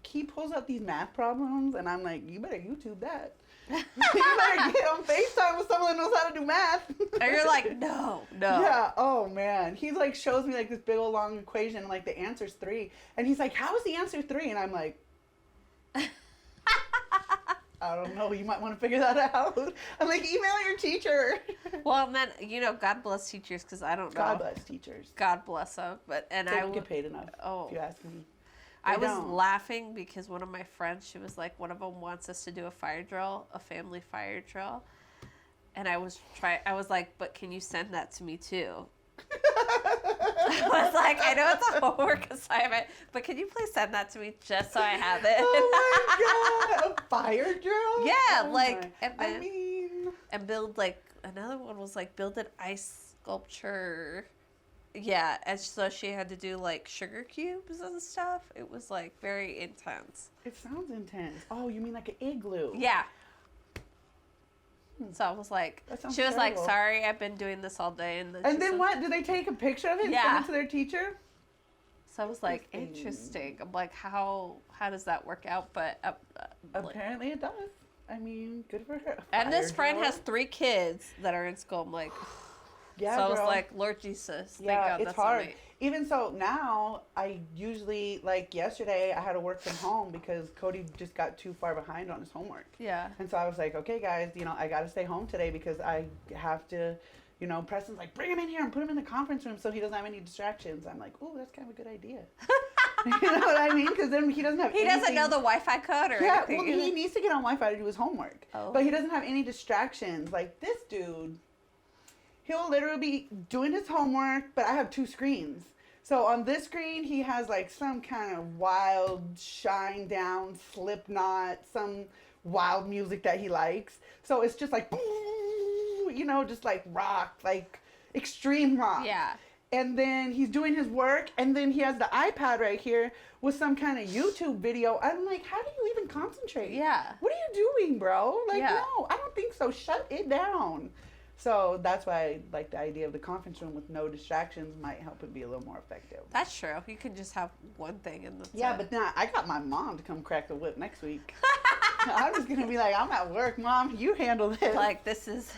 B: He pulls out these math problems, and I'm like, you better YouTube that. You better get on FaceTime with someone that knows how to do math.
A: And you're like, no.
B: Yeah, oh man. He like shows me like this big old long equation, and like the answer's 3. And he's like, how is the answer 3? And I'm like, I don't know. You might want to figure that out. I'm like, email your teacher.
A: Well, and then, God bless teachers, because I don't know.
B: God bless teachers.
A: God bless them. But, and
B: they don't get paid enough, if you ask me.
A: I was laughing because one of my friends, she was like, one of them wants us to do a fire drill, a family fire drill. And I was like, but can you send that to me too? I was like, I know it's a homework assignment, but can you please send that to me just so I have it?
B: Oh my God, a fire drill?
A: Yeah, and build like, another one was like, build an ice sculpture. Yeah, and so she had to do like sugar cubes and stuff. It was like very intense.
B: It sounds intense. Oh, you mean like an igloo?
A: Yeah. So I was like, she was like, sorry, I've been doing this all day. And
B: then what? Did they take a picture of it and send it to their teacher?
A: So I was like, interesting. I'm like, how does that work out? But
B: apparently it does. I mean, good for her.
A: And this friend has 3 kids that are in school. I'm like,
B: yeah,
A: so I was like, Lord Jesus, thank God
B: it's
A: that's
B: hard.
A: not me.
B: Even so, now I usually, like yesterday, I had to work from home because Cody just got too far behind on his homework.
A: Yeah.
B: And so I was like, okay, guys, I got to stay home today because I have to, Preston's like, bring him in here and put him in the conference room so he doesn't have any distractions. I'm like, ooh, that's kind of a good idea. You know what I mean? Because then he doesn't have anything.
A: Doesn't know the Wi-Fi code or anything.
B: Well, he needs to get on Wi-Fi to do his homework.
A: Oh.
B: But he doesn't have any distractions. Like this dude, He'll literally be doing his homework, but I have 2 screens. So on this screen, he has like some kind of wild Shine Down, Slipknot, some wild music that he likes. So it's just like, you know, just like rock, like extreme rock.
A: Yeah.
B: And then he's doing his work, and then he has the iPad right here with some kind of YouTube video. I'm like, how do you even concentrate?
A: Yeah.
B: What are you doing, bro? Like,
A: Yeah.
B: no, I don't think so. Shut it down. So that's why I like the idea of the conference room with no distractions might help it be a little more effective.
A: That's true. You can just have one thing and that's
B: Yeah,
A: it.
B: but now I got my mom to come crack the whip next week. I'm just gonna be like, I'm at work, Mom. You handle this.
A: Like, this is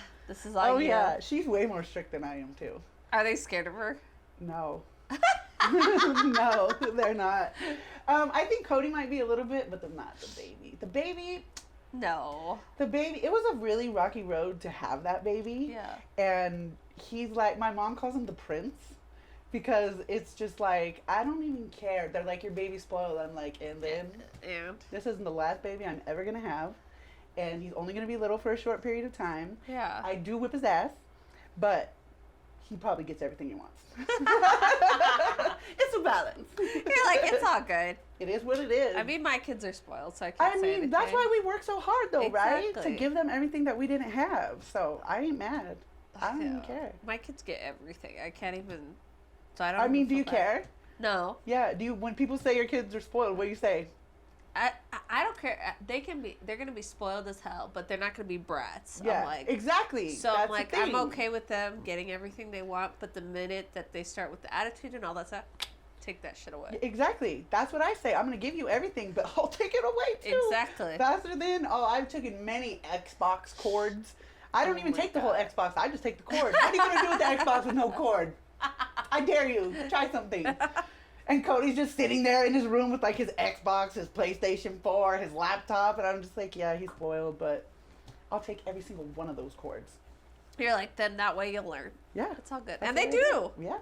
A: on
B: oh
A: you.
B: yeah, she's way more strict than I am too.
A: Are they scared of her?
B: No. No, they're not. I think Cody might be a little bit, but not the baby.
A: No.
B: The baby, it was a really rocky road to have that baby.
A: Yeah.
B: And he's like, my mom calls him the prince because it's just like, I don't even care. They're like, your baby's spoiled. I'm like, and then this isn't the last baby I'm ever going to have. And he's only going to be little for a short period of time.
A: Yeah.
B: I do whip his ass, but he probably gets everything he wants. It's a balance.
A: You're like, it's all good.
B: It is what it is.
A: I mean, my kids are spoiled, so I can't say anything.
B: That's why we work so hard, though, right?
A: Exactly.
B: To give them everything that we didn't have. So I ain't mad. I don't even
A: Yeah.
B: care.
A: My kids get everything. I can't even. So I don't.
B: I mean,
A: even
B: do you
A: feel bad.
B: care?
A: No.
B: Yeah. Do you? When people say your kids are spoiled, what do you say?
A: I don't care. They're gonna be spoiled as hell, but they're not gonna be brats.
B: Yeah.
A: I'm like,
B: exactly.
A: so
B: That's
A: I'm like,
B: the
A: I'm
B: thing.
A: okay with them getting everything they want, but the minute that they start with the attitude and all that stuff, take that shit away.
B: Exactly. That's what I say. I'm gonna give you everything, but I'll take it away too.
A: Exactly.
B: Faster than I've taken many Xbox cords. I don't even
A: my
B: take the whole
A: God.
B: Xbox. I just take the cord. What are you gonna do with the Xbox with no cord? I dare you. Try something. And Cody's just sitting there in his room with like his Xbox, his PlayStation 4, his laptop, and I'm just like, yeah, he's spoiled, but I'll take every single one of those cords.
A: You're like, then that way you'll learn.
B: Yeah.
A: It's all good.
B: That's
A: And they
B: what I
A: do.
B: Yeah.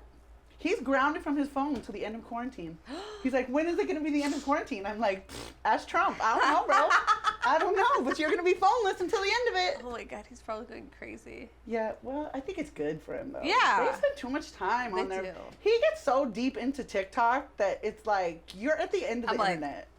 B: He's grounded from his phone until the end of quarantine. He's like, when is it going to be the end of quarantine? I'm like, ask Trump. I don't know, bro. I don't know, but you're going to be phoneless until the end of it.
A: Oh my God, he's probably going crazy.
B: Yeah, well, I think it's good for him, though.
A: Yeah.
B: They spend too much time on
A: They
B: there.
A: do.
B: He gets so deep into TikTok that it's like, you're at the end of
A: I'm
B: the
A: like,
B: internet.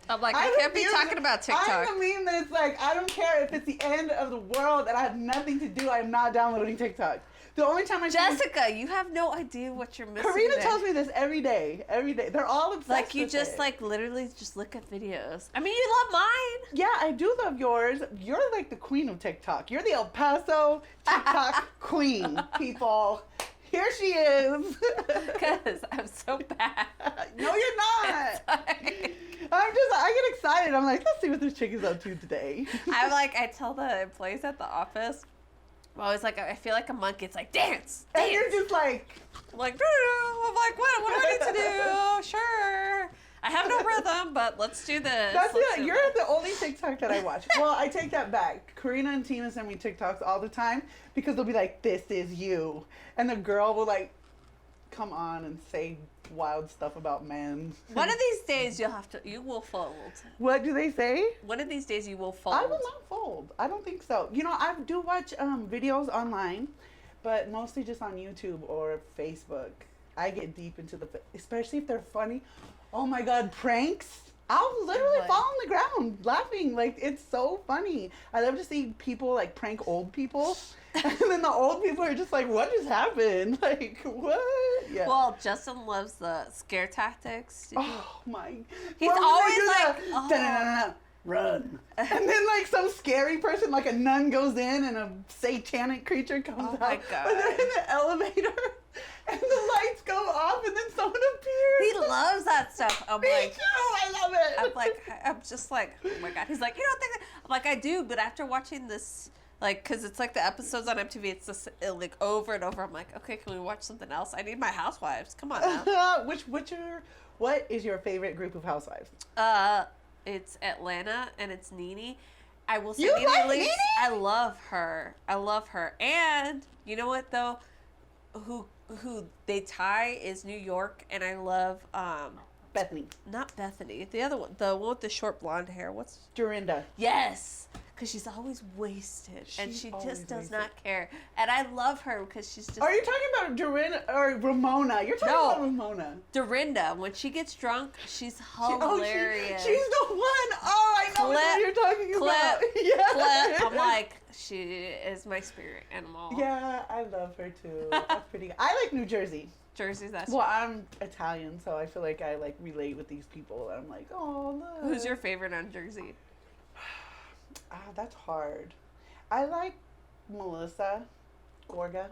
A: I'm like, I
B: I'm
A: can't be
B: the
A: talking
B: meme-
A: about TikTok.
B: I'm the meme that's like, I don't care if it's the end of the world and I have nothing to do, I am not downloading TikTok. The only time I see
A: Jessica, you have no idea what you're missing.
B: Karina
A: there.
B: tells me this every day. Every day. They're all obsessed
A: Like, you
B: with
A: just,
B: it.
A: like, literally just look at videos. I mean, you love mine.
B: Yeah, I do love yours. You're like the queen of TikTok. You're the El Paso TikTok queen, people. Here she is.
A: Because I'm so bad.
B: No, you're not.
A: Sorry.
B: I get excited. I'm like, let's see what this chick is up to today.
A: I'm like, I tell the employees at the office, I'm always like, I feel like a monkey. It's like, dance.
B: And you're just like,
A: I'm like, I'm like, what do I need to do? Sure. I have no rhythm, but let's do this.
B: that's
A: Let's
B: it.
A: do
B: You're
A: this.
B: the only TikTok that I watch. Well, I take that back. Karina and Tina send me TikToks all the time because they'll be like, this is you. And the girl will like come on and say wild stuff about men.
A: One of these days you will fold.
B: What do they say?
A: One of these days you will fold.
B: I will not fold. I don't think so. You know, I do watch videos online, but mostly just on YouTube or Facebook. I get deep into especially if they're funny. Oh my God, pranks. I'll literally
A: What?
B: fall on the ground laughing. Like, it's so funny. I love to see people like prank old people. And then the old people are just like, what just happened? Like, what? Yeah.
A: Well, Justin loves the scare tactics.
B: Oh my.
A: He's
B: When they
A: always
B: do
A: like,
B: the,
A: oh.
B: "Da-da-da-da-da, run." And then like some scary person, like a nun goes in and a satanic creature comes
A: Oh
B: out.
A: my God.
B: But they're in the elevator and the lights go off and then someone appears.
A: He loves that stuff. I'm
B: Me
A: like,
B: too, I love it.
A: I'm just like, oh my God. He's like, you don't think that? I'm like, I do, but after watching this, like, because it's like the episodes on MTV, it's just like over and over. I'm like, okay, can we watch something else? I need my Housewives. Come on now.
B: What is your favorite group of housewives?
A: It's Atlanta and it's Nene. I will say
B: You
A: Nene
B: like
A: Leakes.
B: Nene?
A: I love her. I love her. And you know what though? Who they tie is New York, and I love
B: Bethany.
A: not Bethany. The other one, the one with the short blonde hair. What's
B: Dorinda.
A: yes. because she's always wasted and
B: She's
A: she
B: always
A: just does
B: wasted.
A: not care. And I love her because she's just.
B: Are you talking about Dorinda or Ramona? You're talking
A: No.
B: about Ramona.
A: Dorinda, when she gets drunk, she's
B: Oh,
A: hilarious.
B: she's the one. Oh, I know what you're talking about.
A: Clip. I'm like, she is my spirit animal.
B: Yeah, I love her too. That's pretty good. I like New Jersey.
A: Jersey's that's.
B: Well, I'm Italian, so I feel like I like relate with these people. I'm like, oh, look.
A: Who's your favorite on Jersey?
B: That's hard. I like Melissa Gorga.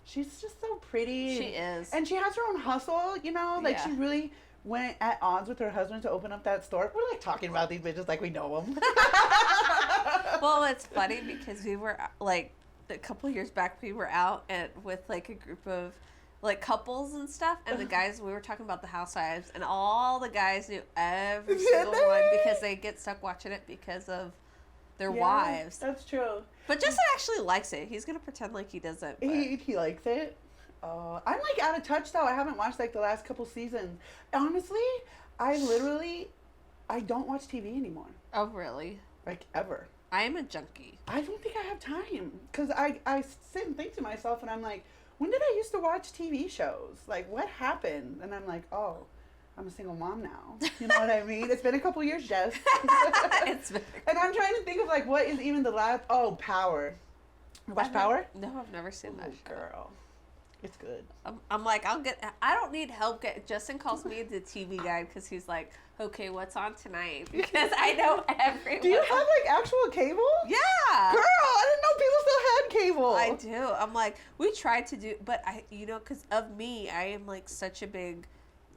B: She's just so pretty.
A: She is.
B: And she has her own hustle, you know? Like, she really went at odds with her husband to open up that store. We're, like, talking about these bitches like we know them.
A: Well, it's funny because we were, like, a couple years back, we were out with, like, a group of, like, couples and stuff, and the guys, we were talking about the Housewives, and all the guys knew every single one because they get stuck watching it because of their wives.
B: That's true.
A: But Justin actually likes it. He's going to pretend like he doesn't. But...
B: He likes it. I'm, like, out of touch, though. I haven't watched, like, the last couple seasons. Honestly, I don't watch TV anymore.
A: Oh, really?
B: Like, ever.
A: I am a junkie.
B: I don't think I have time. Because I sit and think to myself, and I'm like, when did I used to watch TV shows? Like, what happened? And I'm like, oh, I'm a single mom now. You know what I mean? It's been a couple years, Jess. And I'm trying to think of, like, what is even the last... Oh, Power. You watch Power?
A: No, I've never seen that show.
B: Girl. It's good.
A: I'm like, I don't need help. Justin calls me the TV guy because he's like, okay, what's on tonight? Because I know everyone.
B: Do you have, like, actual cable?
A: Yeah.
B: Girl, I didn't know people still had cable.
A: I do. I'm like, we tried to do, but because of me, I am, like, such a big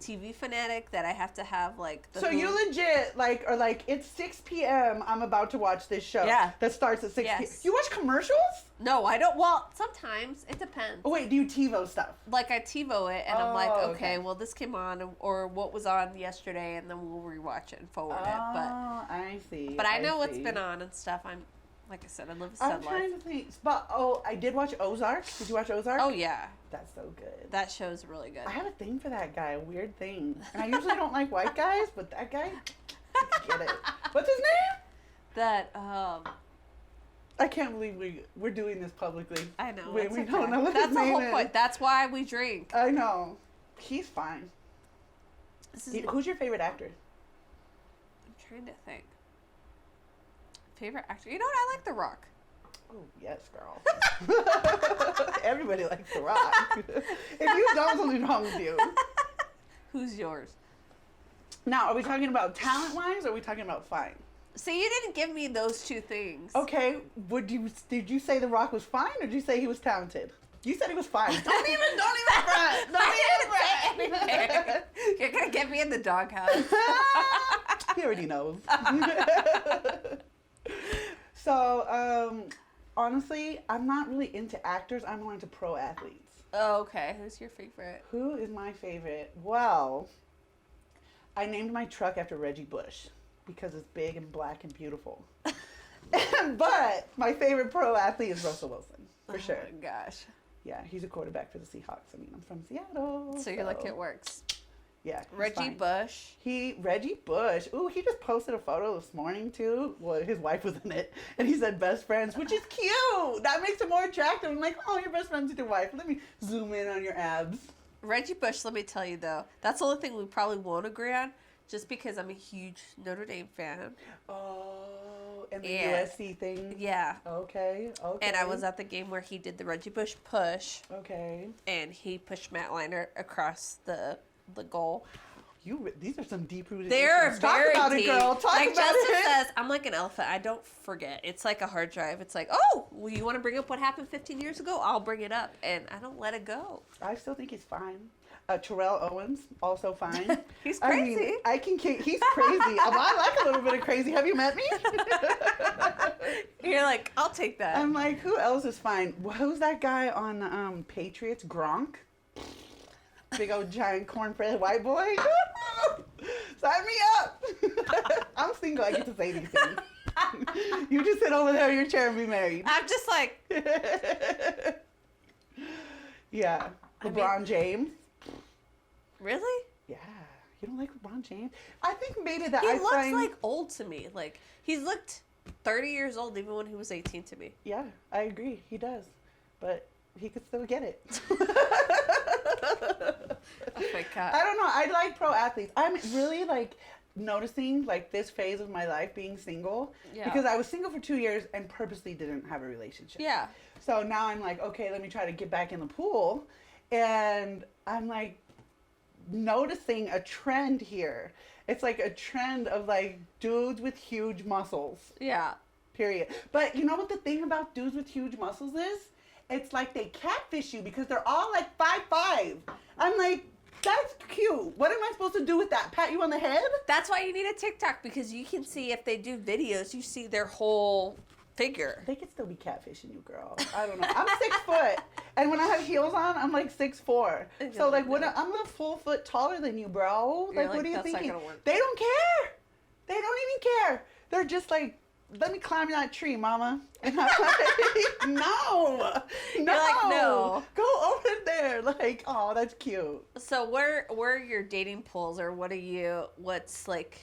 A: TV fanatic that I have to have, like, the
B: So you legit, like, are like, it's 6 p.m., I'm about to watch this show.
A: Yeah.
B: That starts at 6 p.m. You watch commercials?
A: No, I don't. Well, sometimes. It depends.
B: Oh, wait, do you TiVo stuff?
A: Like, I TiVo it, and I'm like,
B: Oh,
A: okay, well, this came on, or what was on yesterday, and then we'll rewatch it and forward it. But
B: I see.
A: But I know what's been on and stuff. Like I said, I live a
B: I'm
A: sad
B: trying
A: life.
B: to think. But, I did watch Ozark. Did you watch Ozark?
A: Oh, yeah.
B: That's so good.
A: That show's really good.
B: I have a thing for that guy, a weird thing. And I usually don't like white guys, but that guy, I get it. What's his name?
A: That,
B: I can't believe we're doing this publicly.
A: I know.
B: We
A: Okay.
B: don't know what
A: That's
B: his
A: the
B: name
A: whole
B: is.
A: point. That's why we drink.
B: I know. He's fine. Who's your favorite actor?
A: I'm trying to think. Favorite actor? You know what? I like The Rock.
B: Oh, yes, girl. Everybody likes The Rock. If you don't, something's wrong with you.
A: Who's yours?
B: Now, are we talking about talent-wise, or are we talking about fine?
A: See, you didn't give me those two things.
B: Okay, did you say The Rock was fine, or did you say he was talented? You said he was fine. Don't even front. Don't even front.
A: You're gonna get me in the doghouse.
B: He already knows. So, honestly, I'm not really into actors. I'm more into pro athletes.
A: Oh, okay. Who's your favorite?
B: Who is my favorite? Well, I named my truck after Reggie Bush because it's big and black and beautiful. But my favorite pro athlete is Russell Wilson, for sure.
A: Oh my gosh.
B: Yeah, he's a quarterback for the Seahawks. I mean, I'm from Seattle.
A: So you're like, it works.
B: Yeah.
A: Reggie Bush.
B: Reggie Bush. Ooh, he just posted a photo this morning too. Well, his wife was in it, and he said best friends, which is cute. That makes it more attractive. I'm like, oh, you're best friends with your wife. Let me zoom in on your abs.
A: Reggie Bush, let me tell you though, that's the only thing we probably won't agree on, just because I'm a huge Notre Dame fan.
B: Oh, and the USC thing.
A: Yeah.
B: Okay.
A: And I was at the game where he did the Reggie Bush push.
B: Okay.
A: And he pushed Matt Leinart across the goal.
B: These are some deep-rooted
A: They're
B: issues.
A: very
B: Talk about
A: deep.
B: it, girl. Talk
A: like
B: about
A: Justin
B: it.
A: says, I'm like an elephant. I don't forget. It's like a hard drive. It's like, oh, well, you want to bring up what happened 15 years ago? I'll bring it up, and I don't let it go.
B: I still think he's fine. Terrell Owens, also fine.
A: He's crazy.
B: He's crazy. I like a little bit of crazy. Have you met me?
A: You're like, I'll take that.
B: I'm like, who else is fine? Who's that guy on Patriots? Gronk? Big old giant corn-fed white boy? Sign me up! I'm single. I get to say these things. You just sit over there in your chair and be married.
A: I'm just like...
B: Yeah. LeBron James.
A: Really?
B: Yeah. You don't like LeBron James? I think maybe that
A: He looks like old to me. Like, he's looked 30 years old even when he was 18 to me.
B: Yeah, I agree. He does. But he could still get it.
A: Oh my God.
B: I don't know. I like pro athletes. I'm really like noticing like this phase of my life being single because I was single for 2 years and purposely didn't have a relationship.
A: Yeah.
B: So now I'm like, okay, let me try to get back in the pool. And I'm like noticing a trend here. It's like a trend of like dudes with huge muscles.
A: Yeah.
B: Period. But you know what the thing about dudes with huge muscles is? It's like they catfish you because they're all like 5'5". I'm like, that's cute. What am I supposed to do with that? Pat you on the head?
A: That's why you need a TikTok, because you can see if they do videos, you see their whole figure.
B: They could still be catfishing you, girl. I don't know. I'm 6 foot. And when I have heels on, I'm like 6'4". So like what I'm a full foot taller than you, bro. Like what are you thinking? They don't care. They don't even care. They're just like, let me climb that tree, mama. And I'm like, no.
A: You're like, no.
B: Go over there. Like, oh, that's cute.
A: So where are your dating pools, or what's like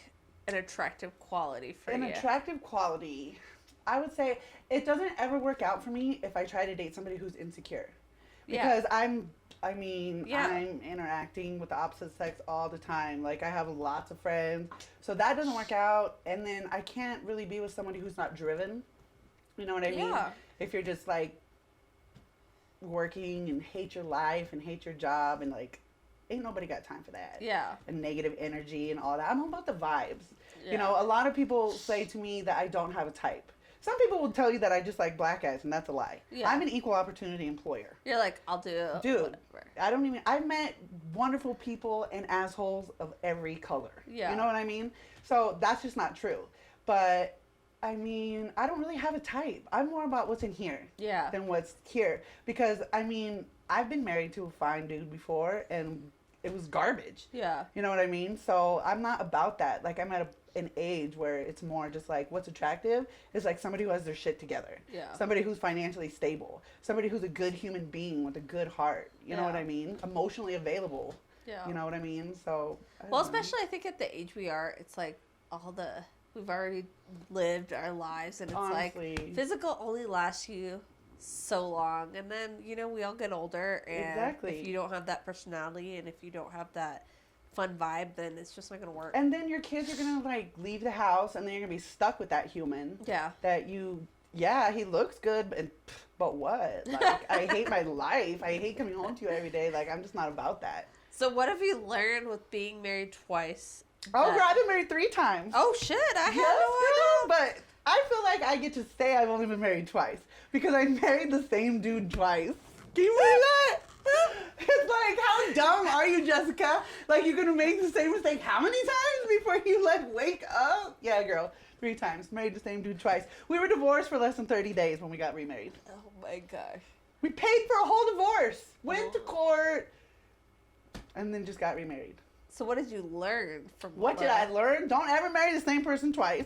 A: an attractive quality for you?
B: An attractive quality. I would say it doesn't ever work out for me if I try to date somebody who's insecure. Because I'm interacting with the opposite sex all the time. Like, I have lots of friends. So that doesn't work out. And then I can't really be with somebody who's not driven. You know what I mean? If you're just, like, working and hate your life and hate your job and, like, ain't nobody got time for that.
A: Yeah.
B: And negative energy and all that. I'm all about the vibes. Yeah. You know, a lot of people say to me that I don't have a type. Some people will tell you that I just like black guys, and that's a lie. Yeah. I'm an equal opportunity employer.
A: You're like, I'll do
B: whatever. I've met wonderful people and assholes of every color. Yeah. You know what I mean? So that's just not true. But, I mean, I don't really have a type. I'm more about what's in here than what's here. Because, I mean, I've been married to a fine dude before, and it was garbage. Yeah. You know what I mean? So I'm not about that. Like, I'm at an age where it's more just like what's attractive is like somebody who has their shit together. Yeah. Somebody who's financially stable. Somebody who's a good human being with a good heart. You know what I mean? Emotionally available. Yeah. You know what I mean? So.
A: Especially I think at the age we are, it's like we've already lived our lives, and it's honestly, like physical only lasts you so long, and then we all get older, and if you don't have that personality and if you don't have that fun vibe, then it's just not gonna work.
B: And then your kids are gonna like leave the house, and then you're gonna be stuck with that human. Yeah. That he looks good, but what? Like, I hate my life. I hate coming home to you every day. Like, I'm just not about that.
A: So what have you learned with being married twice?
B: Oh, girl, I've been married 3 times.
A: Oh shit, I had no
B: idea. But I feel like I get to say I've only been married twice because I married the same dude twice. Can you believe that? It's like, how dumb are you, Jessica? Like, you're gonna make the same mistake how many times before you like wake up? Yeah, girl, 3 times. Married the same dude twice. We were divorced for less than 30 days when we got remarried.
A: Oh my gosh.
B: We paid for a whole divorce, went to court, and then just got remarried.
A: So what did you learn from
B: What did I learn? Don't ever marry the same person twice.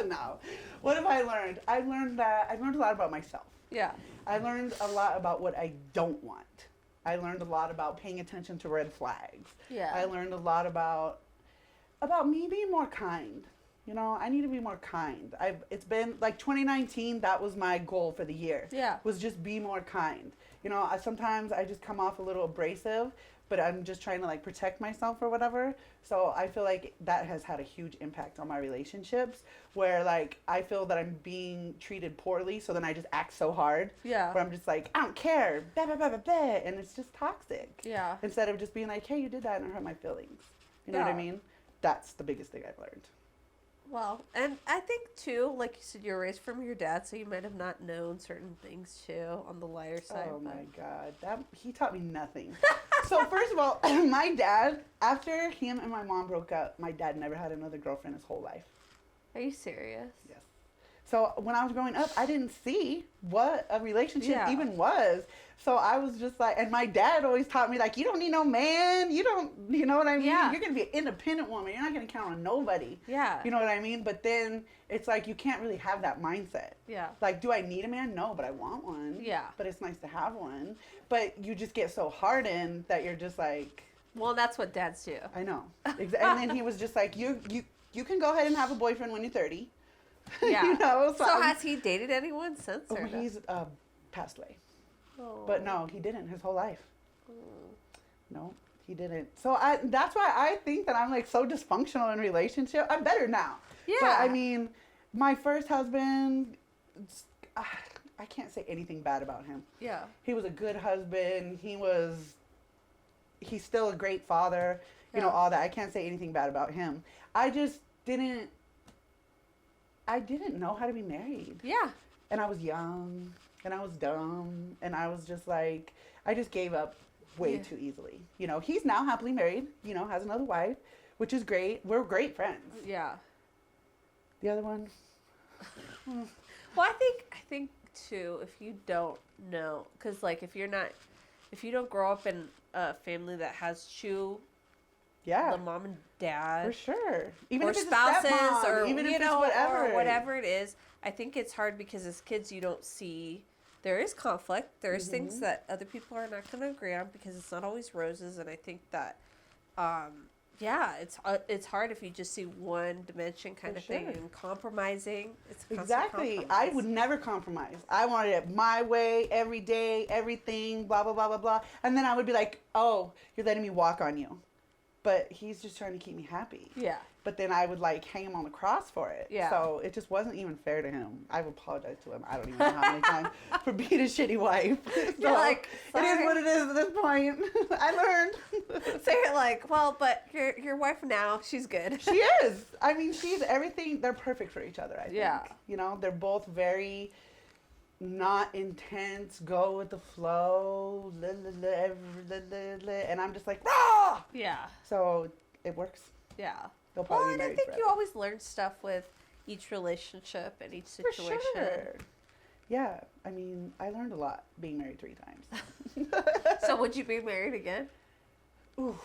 B: No. What have I learned? I learned a lot about myself. Yeah. I learned a lot about what I don't want. I learned a lot about paying attention to red flags. Yeah. I learned a lot about me being more kind. You know, I need to be more kind. It's been like 2019, that was my goal for the year. Yeah. Was just be more kind. You know, sometimes I just come off a little abrasive, but I'm just trying to like protect myself or whatever. So I feel like that has had a huge impact on my relationships, where like I feel that I'm being treated poorly, so then I just act so hard. Yeah. Where I'm just like, I don't care, blah, blah, blah, blah, blah, and it's just toxic. Yeah. Instead of just being like, hey, you did that and it hurt my feelings. You know what I mean? That's the biggest thing I've learned.
A: Well, and I think too, like you said, you're raised from your dad, so you might have not known certain things too on the lighter side.
B: Oh my God, he taught me nothing. So first of all, my dad, after him and my mom broke up, my dad never had another girlfriend his whole life.
A: Are you serious?
B: Yes. So when I was growing up, I didn't see what a relationship even was. So I was just like, and my dad always taught me, like, you don't need no man. You know what I mean? Yeah. You're going to be an independent woman. You're not going to count on nobody. Yeah. You know what I mean? But then it's like, you can't really have that mindset. Yeah. Like, do I need a man? No, but I want one. Yeah. But it's nice to have one. But you just get so hardened that you're just like.
A: Well, that's what dads do.
B: I know. And then he was just like, you can go ahead and have a boyfriend when you're 30.
A: Yeah.
B: You know,
A: so has he dated anyone since?
B: Oh,
A: Or no?
B: he's passed away.
A: Oh.
B: But no, he didn't his whole life.
A: Mm.
B: No, he didn't. So that's why I think that I'm like so dysfunctional in relationship. I'm better now.
A: Yeah.
B: But I mean, my first husband, I can't say anything bad about him.
A: Yeah.
B: He was a good husband. He's still a great father. You know, all that. I can't say anything bad about him. I just didn't know how to be married.
A: Yeah.
B: And I was young and I was dumb and I was just like, I just gave up way too easily. You know, he's now happily married, you know, has another wife, which is great. We're great friends.
A: Yeah.
B: The other one?
A: Well, I think too, if you don't know, because like if you don't grow up in a family that has two,
B: Yeah.
A: the mom and dad,
B: For sure. Even
A: or
B: if it's
A: spouses,
B: a stepmom,
A: or
B: even if
A: you
B: it's
A: know,
B: whatever.
A: or whatever it is, I think it's hard because as kids you don't see. There is conflict. There's things that other people are not going to agree on because it's not always roses, and I think that, it's hard if you just see one dimension kind of thing and compromising. It's a constant
B: Exactly.
A: compromise.
B: I would never compromise. I wanted it my way, every day, everything, blah, blah, blah, blah, blah. And then I would be like, oh, you're letting me walk on you. But he's just trying to keep me happy.
A: Yeah.
B: But then I would like hang him on the cross for it.
A: Yeah.
B: So it just wasn't even fair to him. I've apologized to him. I don't even know how many times for being a shitty wife. So
A: You're like,
B: it is
A: sorry.
B: what it is at this point. I learned.
A: So you're like, well, but your wife now, she's good.
B: She is. I mean, she's everything. They're perfect for each other, I think.
A: Yeah.
B: You know, they're both very not intense, go with the flow, and I'm just like, rah!
A: Yeah.
B: So it works.
A: Yeah.
B: They'll
A: Well,
B: probably
A: and
B: be
A: I
B: married
A: think
B: forever.
A: you always learn stuff with each relationship and each
B: For
A: situation.
B: sure. Yeah, I mean, I learned a lot being married 3 times.
A: So would you be married again?
B: Ooh,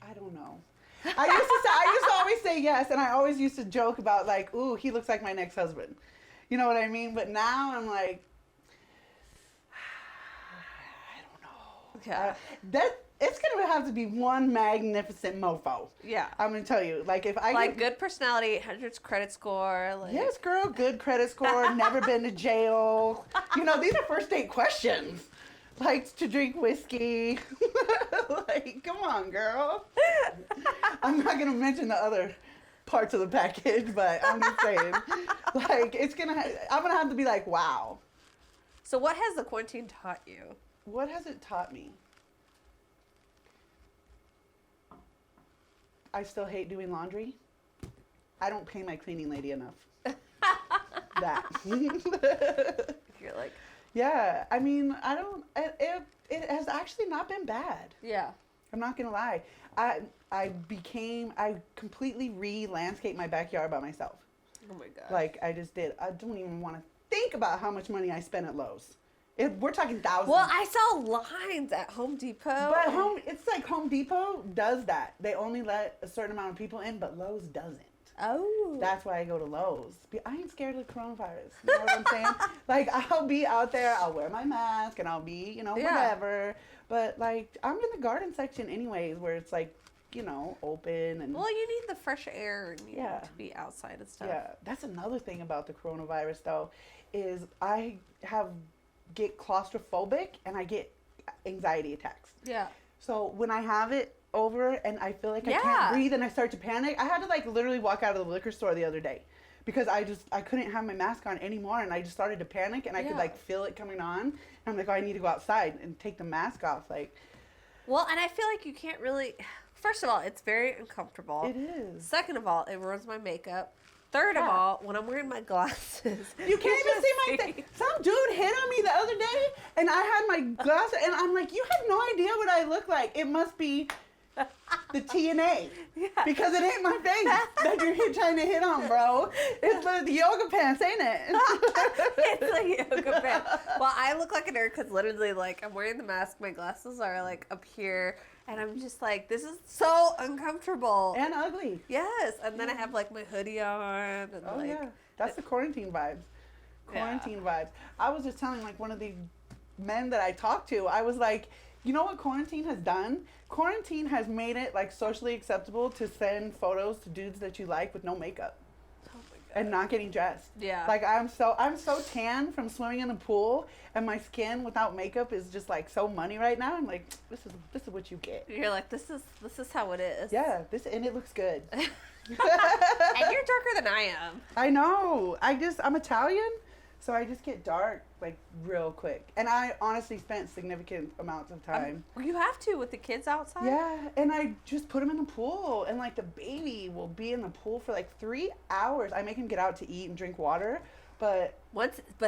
B: I don't know. I used to always say yes, and I always used to joke about like, ooh, he looks like my next husband. You know what I mean? But now I'm like, I don't know.
A: Yeah.
B: It's gonna have to be one magnificent mofo.
A: Yeah.
B: I'm gonna tell you, like if I
A: Like good personality, 800's credit score. Like,
B: yes, girl, good credit score, never been to jail. You know, these are first date questions. Likes to drink whiskey. Like, come on, girl. I'm not gonna mention the other parts of the package, but I'm just saying, like, I'm gonna have to be like, wow.
A: So what has the quarantine taught you?
B: What has it taught me? I still hate doing laundry. I don't pay my cleaning lady enough. That.
A: You're like,
B: Yeah, I mean, it has actually not been bad.
A: yeah.
B: I'm not gonna lie. I completely re-landscaped my backyard by myself.
A: Oh my god.
B: Like I just did. I don't even want to think about how much money I spent at Lowe's. We're talking thousands.
A: Well, I saw lines at Home Depot.
B: But it's like Home Depot does that. They only let a certain amount of people in, but Lowe's doesn't.
A: Oh.
B: That's why I go to Lowe's. I ain't scared of the coronavirus. You know what I'm saying? Like, I'll be out there, I'll wear my mask, and I'll be,
A: Yeah.
B: whatever. But, like, I'm in the garden section anyways, where it's, like, open and...
A: Well, you need the fresh air and you
B: Yeah.
A: need to be outside and stuff.
B: Yeah, that's another thing about the coronavirus, though, is I get claustrophobic and I get anxiety attacks.
A: Yeah.
B: So when I have it over and I feel like I
A: Yeah.
B: can't breathe and I start to panic, I had to like literally walk out of the liquor store the other day because I couldn't have my mask on anymore and I just started to panic and I could
A: Yeah.
B: like feel it coming on. And I'm like, oh, I need to go outside and take the mask off. Like,
A: Well, and I feel like you can't really. First of all, it's very uncomfortable.
B: it is.
A: Second of all, it ruins my makeup. Third of
B: Yeah.
A: all, when I'm wearing my glasses,
B: You can't even see my thing. Some dude hit on me the other day and I had my glasses and I'm like, you have no idea what I look like. It must be the TNA.
A: Yeah.
B: Because it ain't my face that you're trying to hit on, bro. It's the yoga pants, ain't it?
A: It's like yoga pants. Well, I look like a nerd because literally, like, I'm wearing the mask, my glasses are like up here, and I'm just like, this is so uncomfortable.
B: And ugly.
A: Yes, and then I have like my hoodie on, and
B: Oh,
A: like,
B: yeah. That's the quarantine vibes. Quarantine vibes. I was just telling, like, one of the men that I talked to, I was like, you know what quarantine has done? Quarantine has made it, like, socially acceptable to send photos to dudes that you like with no makeup. and not getting dressed.
A: Yeah.
B: Like I'm so tan from swimming in the pool, and my skin without makeup is just like so money right now. I'm like, this is what you get.
A: You're like, this is how it is.
B: Yeah, and it looks good.
A: And you're darker than I am.
B: I know. I'm Italian, so I just get dark like real quick. And I honestly spent significant amounts of time.
A: You have to with the kids outside.
B: Yeah, and I just put him in the pool, and like the baby will be in the pool for like 3 hours. I make him get out to eat and drink water, but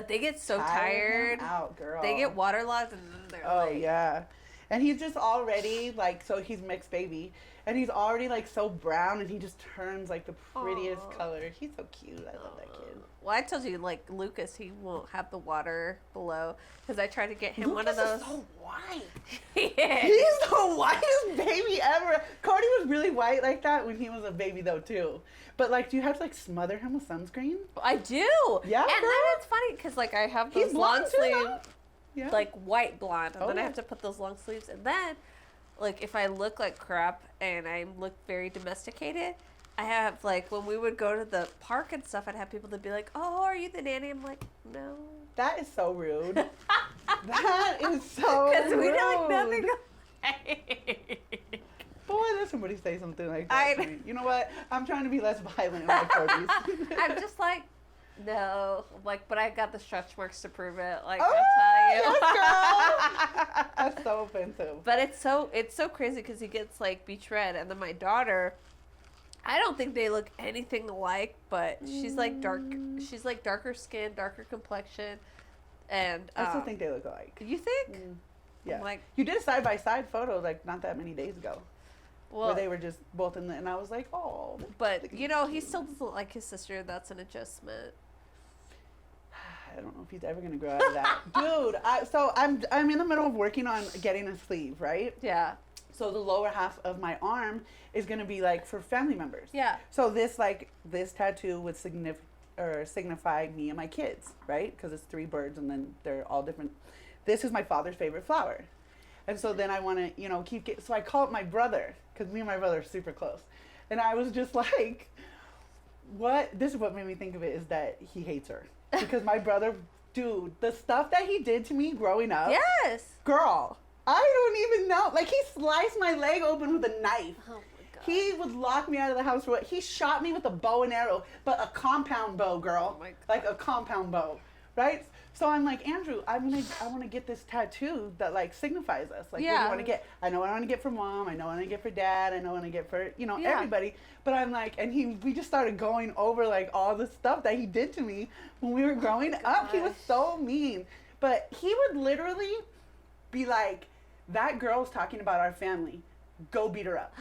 A: they get so tired.
B: Out, girl.
A: They get waterlogged, and then they're
B: yeah. And he's just already like, so he's mixed baby, and he's already like so brown, and he just turns like the prettiest color. He's so cute. I love that kid.
A: Well, I told you, like, Lucas, he won't have the water below, because I tried to get him
B: Lucas
A: one of those.
B: Is so white.
A: He's
B: the whitest baby ever. Cody was really white like that when he was a baby, though, too. But, like, do you have to, like, smother him with sunscreen?
A: I do.
B: Yeah,
A: and
B: girl.
A: then it's funny, because, like, I have those
B: He's
A: long sleeves,
B: yeah.
A: like, white blonde, and then I
B: yeah.
A: have to put those long sleeves, and then, like, if I look like crap and I look very domesticated, I have, like, when we would go to the park and stuff, I'd have people that be like, oh, are you the nanny? I'm like, no.
B: That is so rude. That is so rude.
A: Because we look nothing alike.
B: Boy, let somebody say something like that to me. You know what? I'm trying to be less violent in my 40s.
A: I'm just like, no. Like, but I got the stretch marks to prove it. Like,
B: Oh,
A: I tell you.
B: yes, girl. That's so offensive.
A: But it's so crazy because he gets, like, beach red. And then my daughter, I don't think they look anything alike, but she's like darker skin, darker complexion, and
B: I still think they look alike.
A: You think?
B: Yeah.
A: Like,
B: you did a side by side photo like not that many days ago,
A: well,
B: where they were just both in the, and I was like, oh.
A: But you know, he still doesn't look like his sister. That's an adjustment.
B: I don't know if he's ever gonna grow out of that, dude. So I'm in the middle of working on getting a sleeve, right?
A: Yeah.
B: So the lower half of my arm is gonna be like for family members.
A: Yeah.
B: So this tattoo would signify me and my kids, right? Because it's 3 birds and then they're all different. This is my father's favorite flower, and so then I want to so I call it my brother because me and my brother are super close, and I was just like, what? This is what made me think of it is that he hates her because my brother, dude, the stuff that he did to me growing up.
A: Yes.
B: Girl. I don't even know. Like, he sliced my leg open with a knife.
A: Oh, my God.
B: He would lock me out of the house for it. He shot me with a bow and arrow, but a compound bow, girl.
A: Oh, my God.
B: Like, a compound bow, right? So I'm like, Andrew, I want to get this tattoo that, like, signifies us. Like, what do you want to get? I know what I want to get for mom. I know what I want to get for dad. I know what I want to get for, everybody. But I'm like, and we just started going over, like, all the stuff that he did to me when we were growing up. He was so mean. But he would literally be like, that girl's talking about our family. Go beat her up.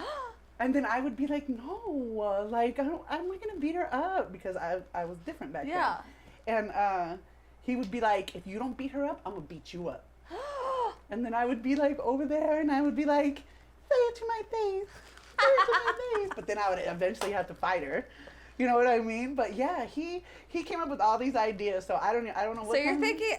B: And then I would be like, no, like, I'm not going to beat her up because I was different back then. And he would be like, if you don't beat her up, I'm going to beat you up. And then I would be like over there and I would be like, say it to my face. Say it to my face. But then I would eventually have to fight her. You know what I mean? But yeah, he came up with all these ideas. So I don't know what.
A: So you're thinking,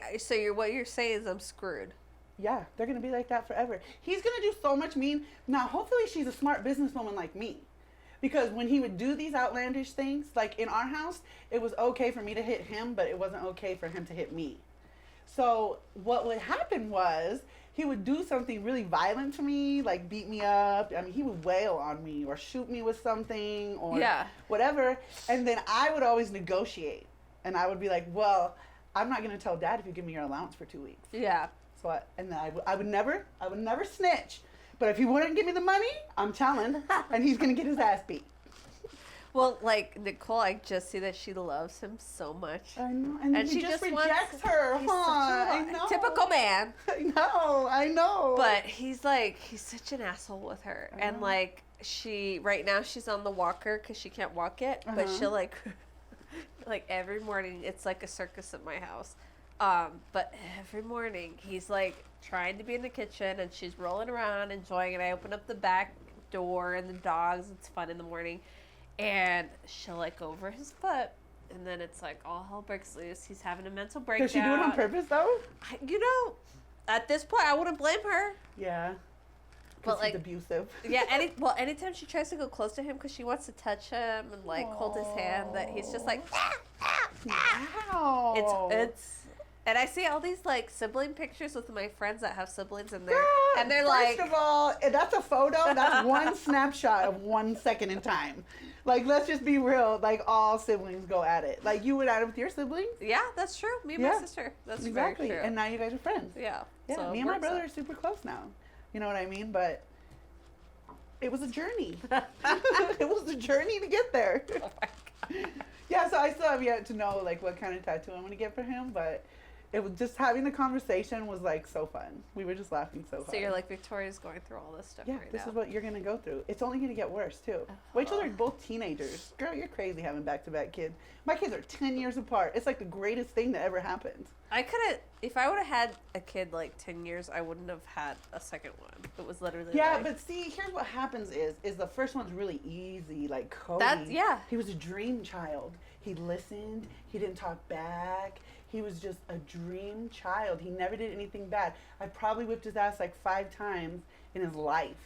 A: what you're saying is I'm screwed.
B: Yeah, they're going to be like that forever. He's going to do so much mean. Now, hopefully she's a smart businesswoman like me. Because when he would do these outlandish things, like in our house, it was okay for me to hit him, but it wasn't okay for him to hit me. So what would happen was he would do something really violent to me, like beat me up. I mean, he would wail on me or shoot me with something or whatever. And then I would always negotiate. And I would be like, well, I'm not going to tell Dad if you give me your allowance for 2 weeks.
A: Yeah.
B: So I would never snitch. But if he wouldn't give me the money, I'm telling, and he's gonna get his ass beat.
A: Well, like Nicole, I just see that she loves him so much.
B: I know, and he just rejects her.
A: He's
B: I know.
A: Typical man.
B: I know.
A: But he's such an asshole with her, and like right now she's on the walker because she can't walk yet, but she'll like every morning it's like a circus at my house. But every morning he's like trying to be in the kitchen and she's rolling around enjoying it. I open up the back door and the dogs. It's fun in the morning. And she'll like go over his foot. And then it's like all hell breaks loose. He's having a mental breakdown.
B: Does she do it on purpose though?
A: At this point I wouldn't blame her.
B: Yeah. Because he's abusive.
A: Yeah, anytime she tries to go close to him because she wants to touch him and like hold his hand, that he's just like,
B: wow.
A: It's and I see all these like sibling pictures with my friends that have siblings in there,
B: Girl,
A: and they're like,
B: first of all, that's a photo. That's one snapshot of 1 second in time. Like, let's just be real. Like, all siblings go at it. Like, you went at it with your siblings.
A: yeah, that's true. Me and my sister. That's
B: exactly.
A: very true.
B: And now you guys are friends.
A: Yeah.
B: Yeah.
A: So
B: me and my brother are super close now. You know what I mean? But it was a journey. It was a journey to get there.
A: Oh my God.
B: Yeah. So I still have yet to know like what kind of tattoo I'm gonna get for him, but. It was just having the conversation was like so fun. We were just laughing so hard.
A: So you're like, Victoria's going through all this stuff right
B: this
A: now.
B: is what you're going to go through. It's only going to get worse too. Wait till they're both teenagers. Girl, you're crazy having back-to-back kids. My kids are 10 years apart. It's like the greatest thing that ever happened.
A: I couldn't, if I would have had a kid like 10 years, I wouldn't have had a second one. It was literally
B: yeah,
A: like,
B: but see, here's what happens is the first one's really easy. Like Cody, he was a dream child. He listened. He didn't talk back. He was just a dream child. He never did anything bad. I probably whipped his ass like 5 times in his life.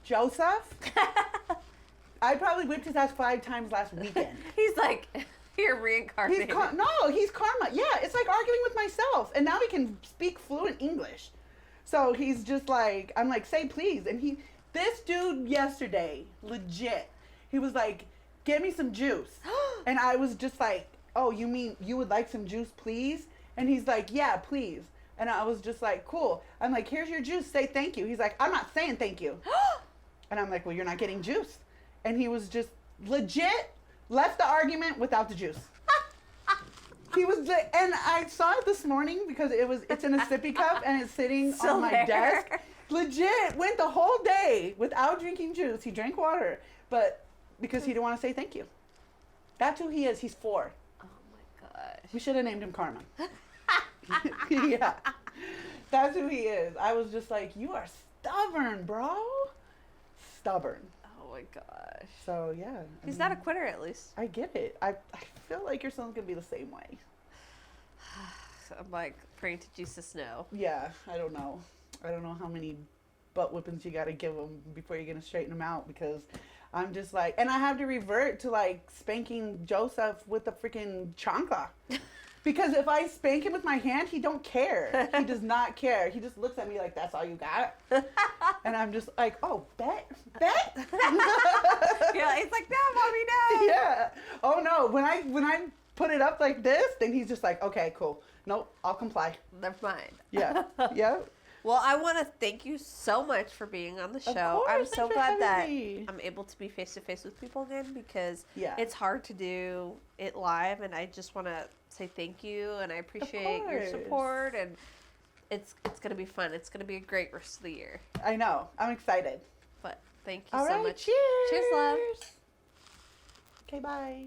B: Joseph, I probably whipped his ass 5 times last weekend.
A: He's like, you're reincarnated.
B: He's karma. Yeah, it's like arguing with myself. And now he can speak fluent English. So he's just like, I'm like, say please. And this dude yesterday, legit, he was like, get me some juice. And I was just like, oh, you mean you would like some juice, please? And he's like, yeah, please. And I was just like, cool. I'm like, here's your juice. Say thank you. He's like, I'm not saying thank you. And I'm like, well, you're not getting juice. And he was just legit left the argument without the juice. He was, and I saw it this morning because it's in a sippy cup and it's sitting on my desk. Legit went the whole day without drinking juice. He drank water, but because he didn't want to say thank you. That's who he is. He's 4. We should have named him Karma. Yeah. That's who he is. I was just like, you are stubborn, bro. Stubborn.
A: Oh my gosh.
B: So, yeah.
A: He's not a quitter, at least.
B: I get it. I feel like your son's going to be the same way.
A: I'm like praying to Jesus no.
B: Yeah. I don't know. I don't know how many butt whippings you got to give him before you're going to straighten him out because... I'm just like, and I have to revert to like spanking Joseph with the freaking chancla. Because if I spank him with my hand, he don't care. He does not care. He just looks at me like, that's all you got? And I'm just like, oh, bet?
A: Yeah, he's like, no, mommy, no.
B: Yeah. Oh, no. When I put it up like this, then he's just like, okay, cool. Nope, I'll comply.
A: Never mind.
B: Yeah. Yeah.
A: Well, I want to thank you so much for being on the show.
B: Of course,
A: I'm so glad that
B: me.
A: I'm able to be face-to-face with people again because
B: Yeah.
A: it's hard to do it live, and I just want to say thank you, and I appreciate your support, and it's going to be fun. It's going to be a great rest of the year.
B: I know. I'm excited.
A: But thank you
B: All
A: so
B: right,
A: much.
B: Cheers.
A: Cheers, love.
B: Okay, bye.